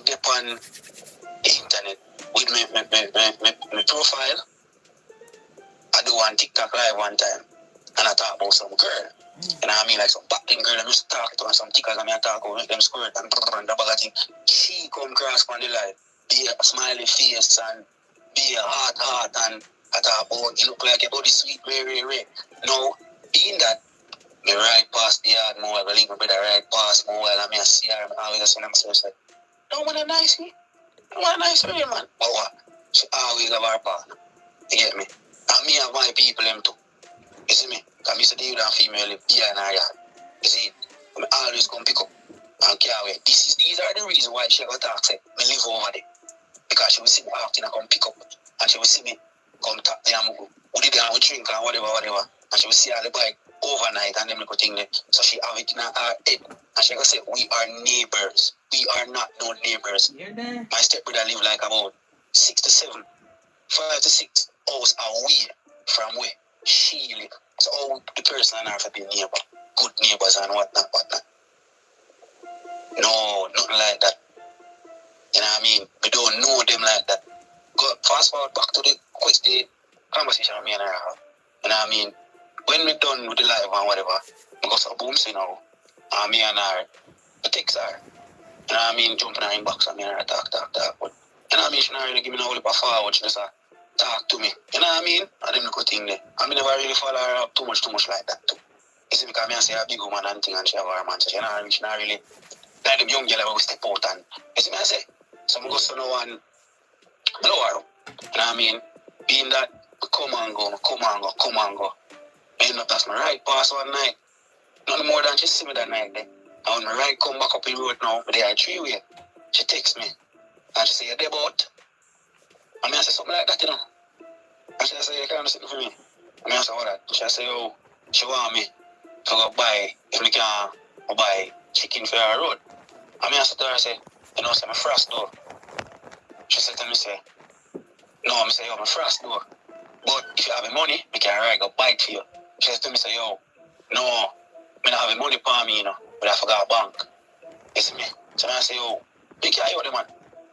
Dip on the internet with my profile. I do one TikTok live one time and I talk about some girl. You know what I mean? Like some back-end girl, I used to talk to her and some tickers and I talk about make them squirt and the bag of thing. She come cross on the live, be a smiley face and be a heart and I talk about it look like your body sweet, very. Now, being that Me ride past the yard more, I link my brother ride past more while I'm here see her, I always say, don't want a nice me. Don't want a nice me, man. But what? She always have her partner. You get me? And me have my people them too. You see me? Because me say the youth and female live here in our yard. You see it? I always come pick up and carry away. These are the reasons why she ever talk say, me live over there. Because she will see me often and come pick up. And she will see me come tap me and go. Would you go and drink and whatever. And she will see all the bike overnight and them little thing there. So she have it in her head. And she will say, we are neighbors. We are not no neighbors. My stepbrother live like about 6 to 7, 5 to 6 hours away from where she live. So all the person and her have been neighbor. Good neighbors and whatnot. No, nothing like that. You know what I mean? We don't know them like that. Go fast forward back to the conversation me and her have. You know what I mean? When we done with the live and whatever, we go so boom, you know, and me and her, I text her. You know what I mean? Jump in her inbox and me and her talk. But, you know what I mean? She not really give me no lip of forward. She just talk to me. You know what I mean? And them little thing there. I mean, never really follow her up too much like that too. You see, because me I say a big woman and thing and she have her man. So she not really, like them young girl who step out and, you see me I say? So I go so no one, lower. You know what I mean? Being that, come and go. I end up that's my ride pass one night. Nothing more than she see me that night there. And when my ride come back up the road now, but they are 3-way. She texts me. And she say, you're there about? And I say something like that, you know. And she say, you can't do something for me. And I say, what that? She say, oh, she want me to go buy, if we can go buy chicken for her road. And I say to her, I say, you know, say, my frost door. She said to me, say, no, I say, yo, my frost door. But if you have the money, we can ride go buy it for you. She said to me, say, yo, no, I don't have the money for me, you know, but I forgot bank. You see me? So I say, yo, you carry out the man.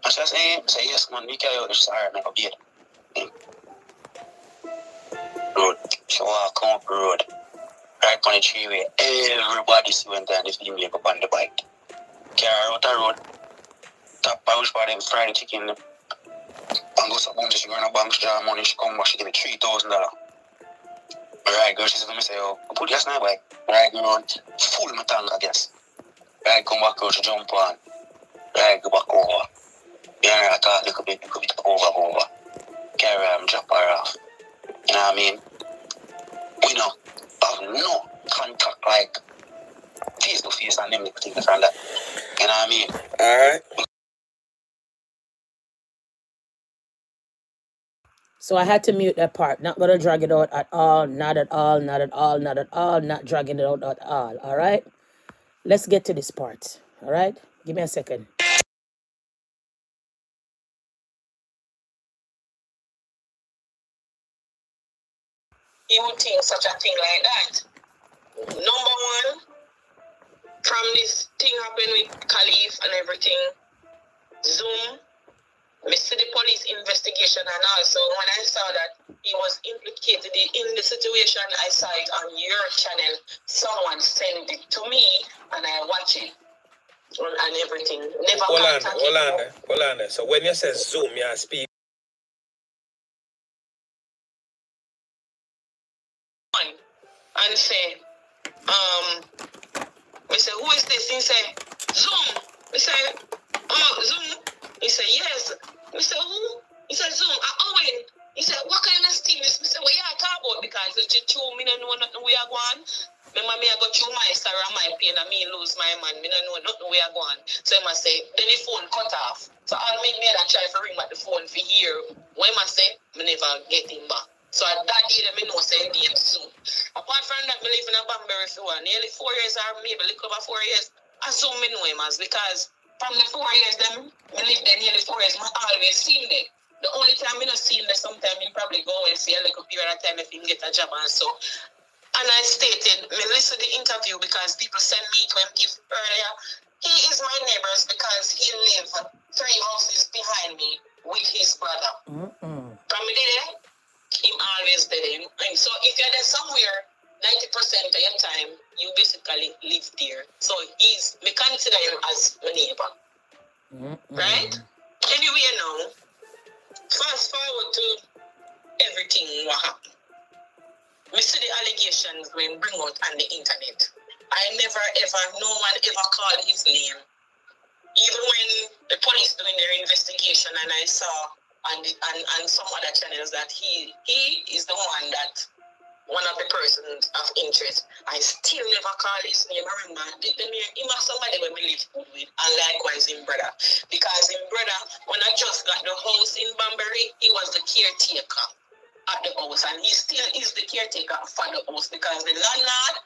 And she say, yes, man, you carry out the sorry, I go beat. Road. She walk come up the road. Right on the 3-way. Everybody see when time the female go on the bike. Carry her out the road. Top pouch for them fried chicken. And go so boom, she go in a bank, she draw money, she come back, she give me $3,000. Right, girl, she said to me, say, yo, put gas in my bike. Right, go around, full my tank of gas. Right, come back, girl, she jump on. Right, go back over. Yeah, I talk a little bit over. Carry her and drop her off. You know what I mean? We know, have no contact, like, face to face and them things from that. You know what I mean? Alright. So I had to mute that part. Not gonna drag it out at all. Not dragging it out at all. All right. Let's get to this part. All right. Give me a second. You would think such a thing like that. Number one, from this thing happened with Khalif and everything, Zoom, me see the police investigation, and also when I saw that he was implicated in the situation, I saw it on your channel. Someone sent it to me, and I watch it and everything. Never hold on. So when you say Zoom, you speak. And say, we say, who is this? He say, Zoom. We say, oh, Zoom. He say, yes. We say, who? He said, Zoom. Owen. He said, what kind of thing is? We say, well, yeah, talk about because it's just 2 minutes, know nothing we are going. Remember me, I go through my sorrow and my pain and me lose my man. Me don't know nothing we are going. So I must say, then the phone cut off. So I'll make me that try to ring back the phone for here. When I say, I never get him back. So at that day, I know say name Zoom. Apart from that, I live in a Banbury for nearly 4 years or maybe a little over 4 years. I assume me know him as because from the 4 years them, I live there nearly 4 years, I always seen them. The only time I don't see him there, sometimes he probably go and see a little period of time if he get a job and so. And I stated, I listen to the interview because people send me to him gift earlier. He is my neighbors because he lives 3 houses behind me with his brother. From there, him always there. And so if you're there somewhere, 90% of your time, you basically live there. So me consider him as my neighbor. Right? Anyway, now, fast forward to everything what happened. Me see the allegations when bring out on the internet. I never ever, no one ever called his name. Even when the police doing their investigation and I saw on some other channels that he is the one that one of the persons of interest. I still never call his name. I remember him as somebody when we live with, and likewise him brother. Because him brother, when I just got the house in Banbury, he was the caretaker at the house, and he still is the caretaker for the house because the landlord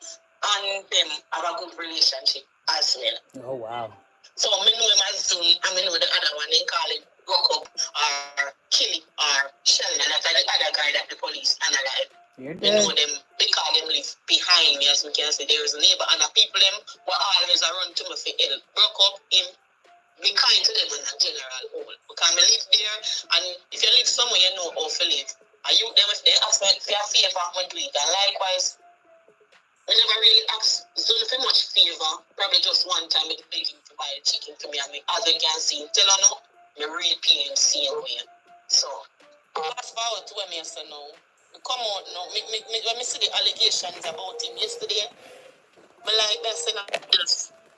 and them have a good relationship as well. Oh wow. So I know him as Zoom, and I know the other one they call him Rock Up or Killy or Sheldon. That's the other guy that the police analyze. You're We know them because them live behind me, as we can say. There is a neighbor and the people them were always around to me for help. Broke up him, be kind to them in a general whole. Because I live there, and if you live somewhere, you know how to live. And you them if they ask me for a favor, I do it. And likewise, we never really ask Zoom for much favor. Probably just one time I beg him to buy a chicken for me, and as you can see, tell her no, me repay him same way. So fast forward to when me say no. Come out now. When me see the allegations about him yesterday, me like that saying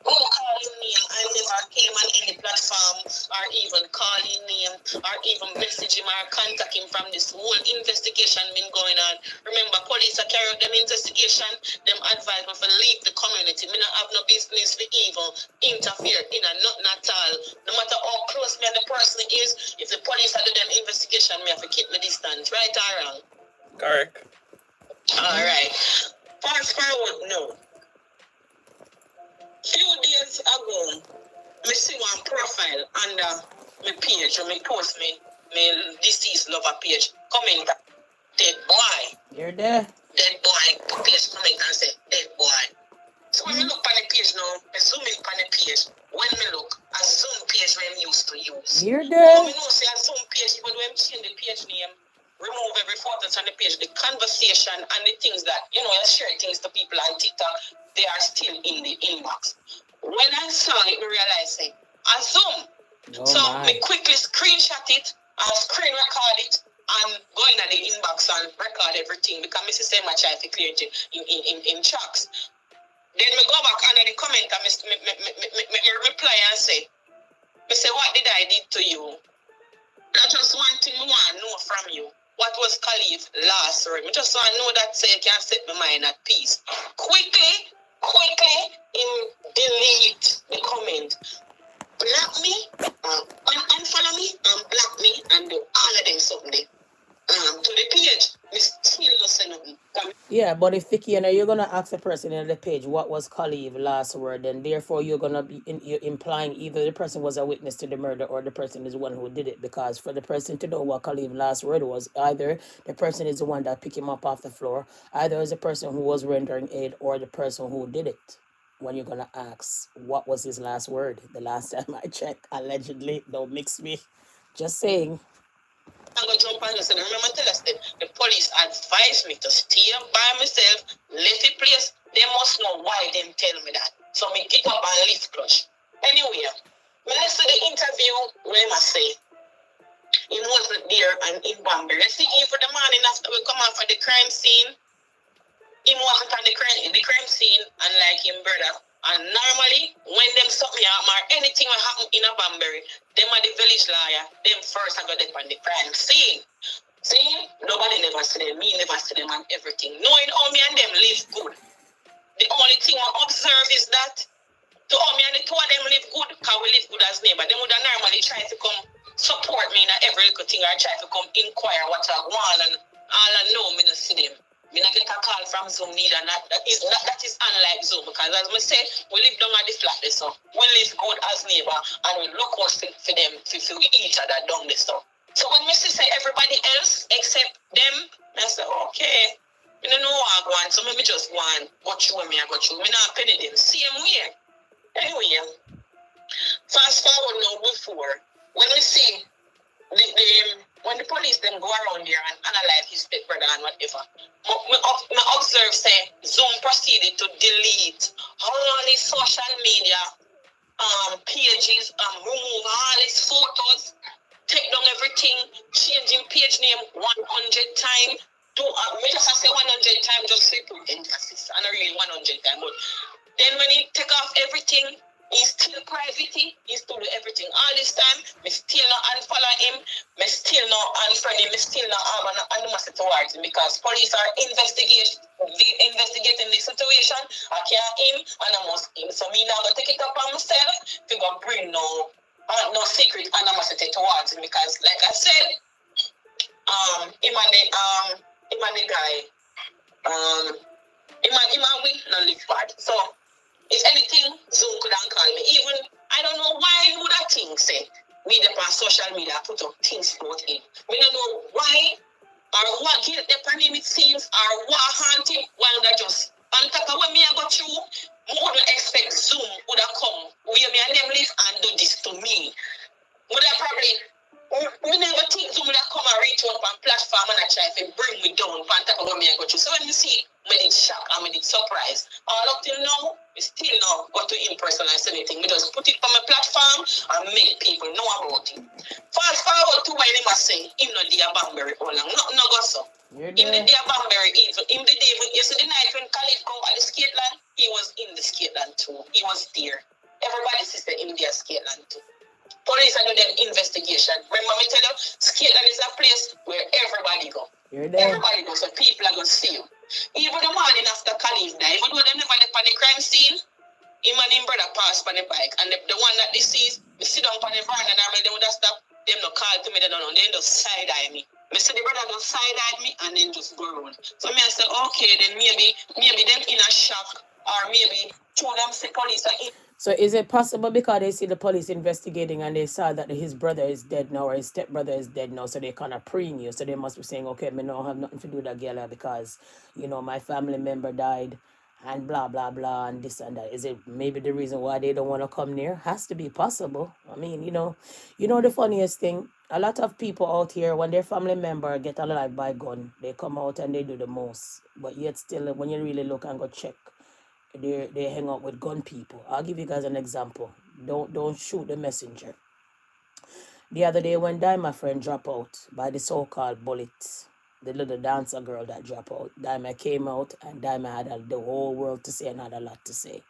who call his name and never came on any platform or even call his name or even message him or contact him from this whole investigation been going on. Remember, police are carrying out them investigation, them advise me to leave the community. Me not have no business to even interfere in a nothing at all. No matter how close me and the person is, if the police are doing them investigation, me have to keep my distance, right or wrong? Correct. All right. Fast forward now. Few days ago, I see one profile under my page, or me post me deceased lover page, comment dead boy. You're there. Dead boy. Page comment and say dead boy. So when me look on the page now, I zoom in on the page. When me look, a Zoom page where I used to use. You're there. Me know say a Zoom page, but when I change the page name, remove every photo on the page, the conversation and the things that, you share things to people on TikTok, they are still in the inbox. When I saw it, I realized, I Zoom. So I quickly screenshot it, and screen record it, and go in the inbox and record everything, because I see much I have to clear it in tracks. Then I go back under the comment and me reply and say, what did I did to you? That's just one thing I want to know from you. What was Khalif last word? I just want to know that so you can set my mind at peace. Quickly, delete the comment. Block me, unfollow me, and block me, and do all of them something. To the page, we still not say nothing. Yeah, but if Thickianna, you're gonna ask the person in the page what was Khalif's last word, and therefore you're gonna be you're implying either the person was a witness to the murder or the person is the one who did it. Because for the person to know what Khalif's last word was, either the person is the one that picked him up off the floor, either is the person who was rendering aid, or the person who did it. When you're gonna ask what was his last word, the last time I checked, allegedly, don't mix me. Just saying. I'm going to jump on this and remember tell us that the police advised me to stay by myself, left the place. They must know why they tell me that. So me get up and lift clutch. Anyway, when I see the interview, where I say, he wasn't there and in Banbury. Let's see him for the morning after we come off of the crime scene. He wasn't on the crime scene, unlike him brother. And normally, when them stop me or anything will happen in a Banbury, them are the village lawyer, them first I got them on the crime scene. See? Nobody never see them, me never see them and everything. Knowing how me and them live good. The only thing I observe is that to how me and the two of them live good, because we live good as neighbor. They would have normally try to come support me in every little thing or try to come inquire what I want, and all I know me not see them. Me not get a call from Zoom neither. That is unlike Zoom, because as I say, we live down at the flat there, so we live good as neighbor and we look out for them for each other down there. So when me say everybody else except them, I say okay. Me don't know what I want, so maybe just go and go through me. I go through. Me not penny them same way. Anyway, fast forward now before when we see when the police them go around here and analyze his step brother and whatever, I observe say Zoom proceeded to delete all his social media pages, remove all his photos, take down everything, changing page name 100 times, Me just say 100 times just to put emphasis, and I really 100 times. But then when he take off everything, he's still private. He still do everything. All this time, me still not unfollow him. Me still not unfriend him. Me still not have an animosity towards him because police are investigating the situation. I can't him and I must him. So me now gonna take it up on myself to go bring no secret animosity towards him because, like I said, him and the guy, him and we no live bad. So if anything, Zoom couldn't call me. Even I don't know why he would have think say we the on social media put up things about him. We don't know why or what guilt they on him it seems or what haunt him while they just on top of what me I got through. I wouldn't expect Zoom would have come where me and them live and do this to me. Would have probably we never think Zoom would have come and reach out on platform and I try to bring me down on top of what me I got through. So when you see me did shock and me did surprise. All up till now, we still know what to impress when I say anything. We just put it on my platform and make people know about it. Fast forward to when he was saying, him no dear Banbury all long. No go so. Him the dear Banbury even. Him the day when yesterday night when Khalid come at the skate land, he was in the skate land too. He was there. Everybody sees the in their skate land too. Police are doing them investigation. Remember me tell you, skate land is a place where everybody go. Everybody go, so people are gonna see you. Even the morning after Khalif died, even though they never on the crime scene, him and him brother passed on the bike, and the one that they see, we sit down on the van and they would have stopped, them no call to me, they don't know, they just side eye me. Me see the brother just side eye me and then just go around. So me I say, okay, then maybe them in a shock, or maybe two of them say police are in. So is it possible because they see the police investigating and they saw that his brother is dead now or his stepbrother is dead now, so they kind of preying you, so they must be saying, okay, me don't have nothing to do with that girl because, you know, my family member died and blah, blah, blah, and this and that. Is it maybe the reason why they don't want to come near? Has to be possible. I mean, you know the funniest thing, a lot of people out here, when their family member get alive by gun, they come out and they do the most. But yet still, when you really look and go check, they hang out with gun people. I'll give you guys an example. Don't shoot the messenger. The other day when my friend dropped out by the so-called bullets, the little dancer girl that dropped out, Daima came out and Daima had the whole world to say and had a lot to say.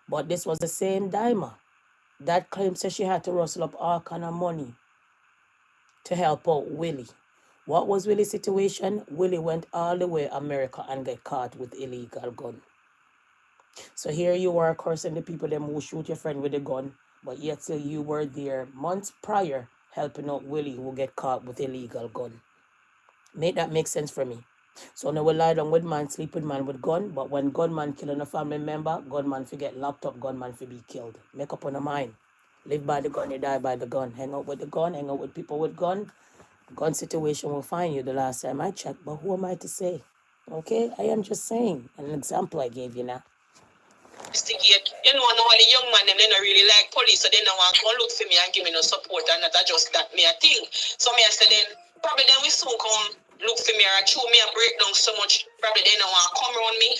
But this was the same Daima that claims that she had to rustle up all kind of money to help out Willie. What was Willie's situation? Willie went all the way America and got caught with illegal gun. So here you are cursing the people them who shoot your friend with a gun, but yet still you were there months prior helping out Willie who get caught with illegal gun. Make that make sense for me. So now we lie down with man, sleep with man with gun, but when gunman killing a family member, gunman forget locked up, gunman for be killed. Make up on the mind. Live by the gun, you die by the gun. Hang out with the gun, hang out with people with gun. Gun situation will find you the last time I checked, but who am I to say? Okay, I am just saying an example I gave you now. Investigate. You know, all the young man, they don't really like police, so they don't want to come look for me and give me no support, and that just that me a thing. So me I say then, probably then we soon come look for me or chew me and break down so much, probably they don't want to come around me.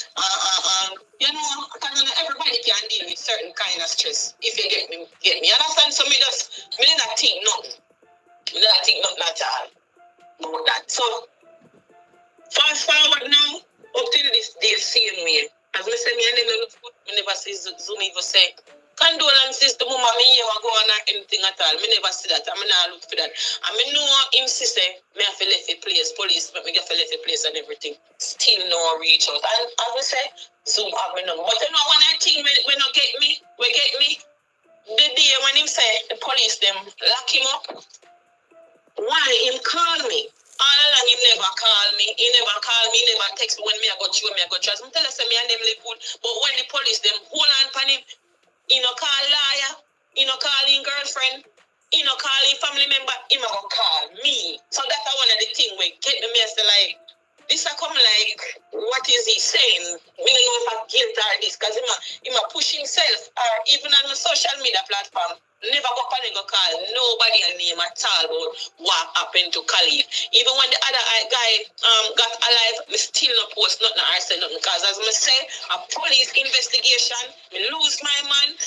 You know, because everybody can deal with certain kind of stress, if you get me. Understand? So me did not think nothing. Me did not think nothing at all about that. So, fast forward now, up to this day, seeing me. As I say, I never see Zoom even say, condolences to mama, me here go on or anything at all. Me never see that. I mean, I look for that. I mean, know him say, me have to left a place, police, but me have to left a place and everything. Still no reach out. And as I say, Zoom have me number. But you know, when I think we not get me, the day when him say, the police them lock him up, why him call me? All along, he never call me. He never text me when me I got you, me I got you. I'm telling you, me and them live good. But when the police them hold on upon him, he no call liar, he no call him girlfriend, he no call him family member, he no go call me. So that's one of the things we get me say like, this I come like, what is he saying? Me don't know if I'm guilty or this, because he ma push himself, or even on my social media platform, never go up and go call nobody a name at all about what happened to Khalid. Even when the other guy got alive, me still not post nothing or say nothing, because as I say, a police investigation, me lose my man,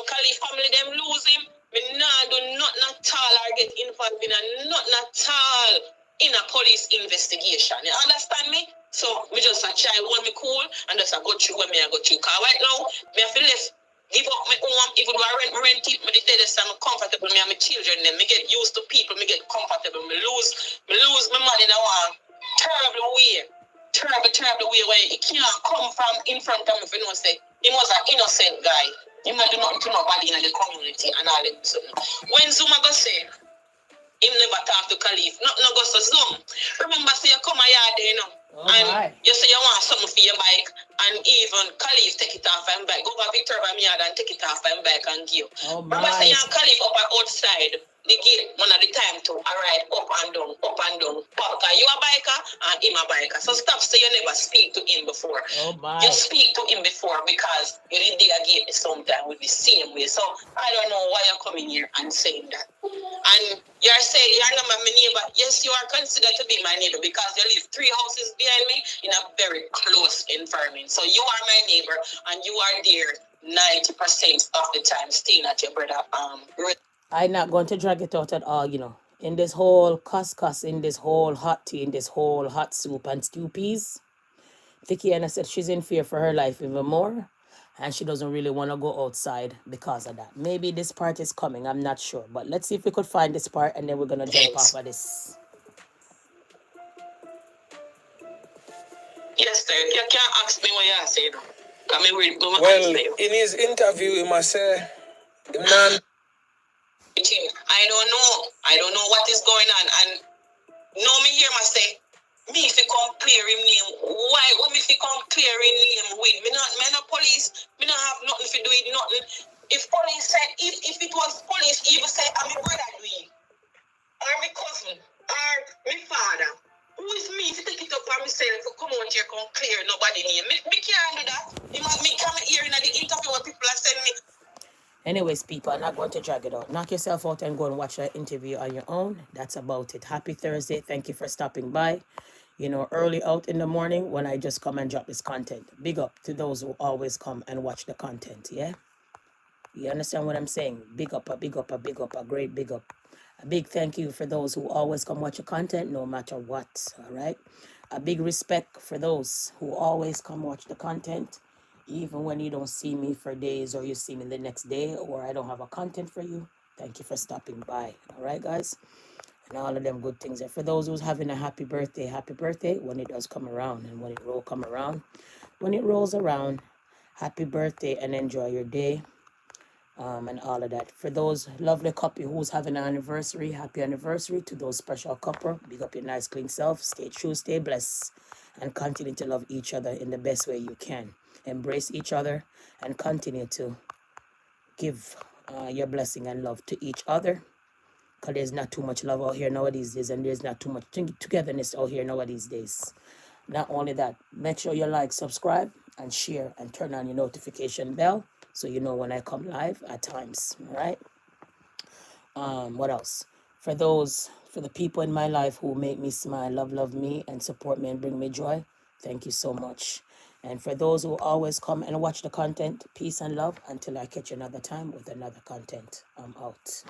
Khalid family them lose him, me nah do nothing at all or get involved in nothing at all. in a police investigation. You understand me? So me just a try hold me cool and just a go through what me I go through. Cause right now, me have to left give up my home, even though I rent it, but the day I'm comfortable, me and my children, then me get used to people, me get comfortable, me lose my money in a one terrible way. Terrible way where it can't come from in front of me if you know say he was an innocent guy. He might do nothing to nobody in the community and all them something. When Zuma go say him never talk to Khalif, nothing go so Zoom. Remember say you come a yard there, you know. And you say you want something for your bike, and even Khalif take it off and back. Go over Victor Bamiad and take it off and back and give. Remember say you and Khalif up outside the gate one at the time to ride up and down. Because you a biker and him a biker. So stop say you never speak to him before. You speak to him before because you did dig a gate sometime with the same way. So I don't know why you're coming here and saying that. And you're saying you're not my neighbor. Yes, you are considered to be my neighbor because you live 3 houses behind me in a very close environment. So you are my neighbor and you are there 90% of the time staying at your brother I'm not going to drag it out at all, you know. In this whole cuss, in this whole hot tea, in this whole hot soup and stew peas, Thickianna said she's in fear for her life even more. And she doesn't really want to go outside because of that. Maybe this part is coming. I'm not sure. But let's see if we could find this part and then we're going to jump off of this. Yes, sir. You can't ask me what you say. Well, in his interview, he must say, I don't know what is going on. And no, me hear me say, me if you come clear him name. Why when me if you come clear him name with? Me not police. Me not have nothing to do with nothing. If police say, if it was police, even say, I'm my brother do it. Or my cousin. Or my father. Who is me to take it up on myself to come out here, come clear nobody name? Me can't do that. Me come here in the interview what people are sending me. Anyways, people, I'm not going to drag it out. Knock yourself out and go and watch that interview on your own. That's about it. Happy Thursday. Thank you for stopping by. You know, early out in the morning when I just come and drop this content. Big up to those who always come and watch the content, yeah? You understand what I'm saying? Big up, a great big up. A big thank you for those who always come watch your content no matter what, all right? A big respect for those who always come watch the content even when you don't see me for days or you see me the next day or I don't have a content for you. Thank you for stopping by, all right, guys? And all of them good things. And for those who's having a happy birthday when it does come around and when it rolls around, happy birthday and enjoy your day. And all of that. For those lovely couple who's having an anniversary, happy anniversary to those special couple. Big up your nice clean self. Stay true, stay blessed, and continue to love each other in the best way you can. Embrace each other and continue to give your blessing and love to each other. Because there's not too much love out here nowadays days, and there's not too much togetherness out here nowadays days. Not only that, make sure you like, subscribe, and share, and turn on your notification bell so you know when I come live at times, all right? What else? For the people in my life who make me smile, love me, and support me and bring me joy, thank you so much. And for those who always come and watch the content, peace and love until I catch you another time with another content. I'm out.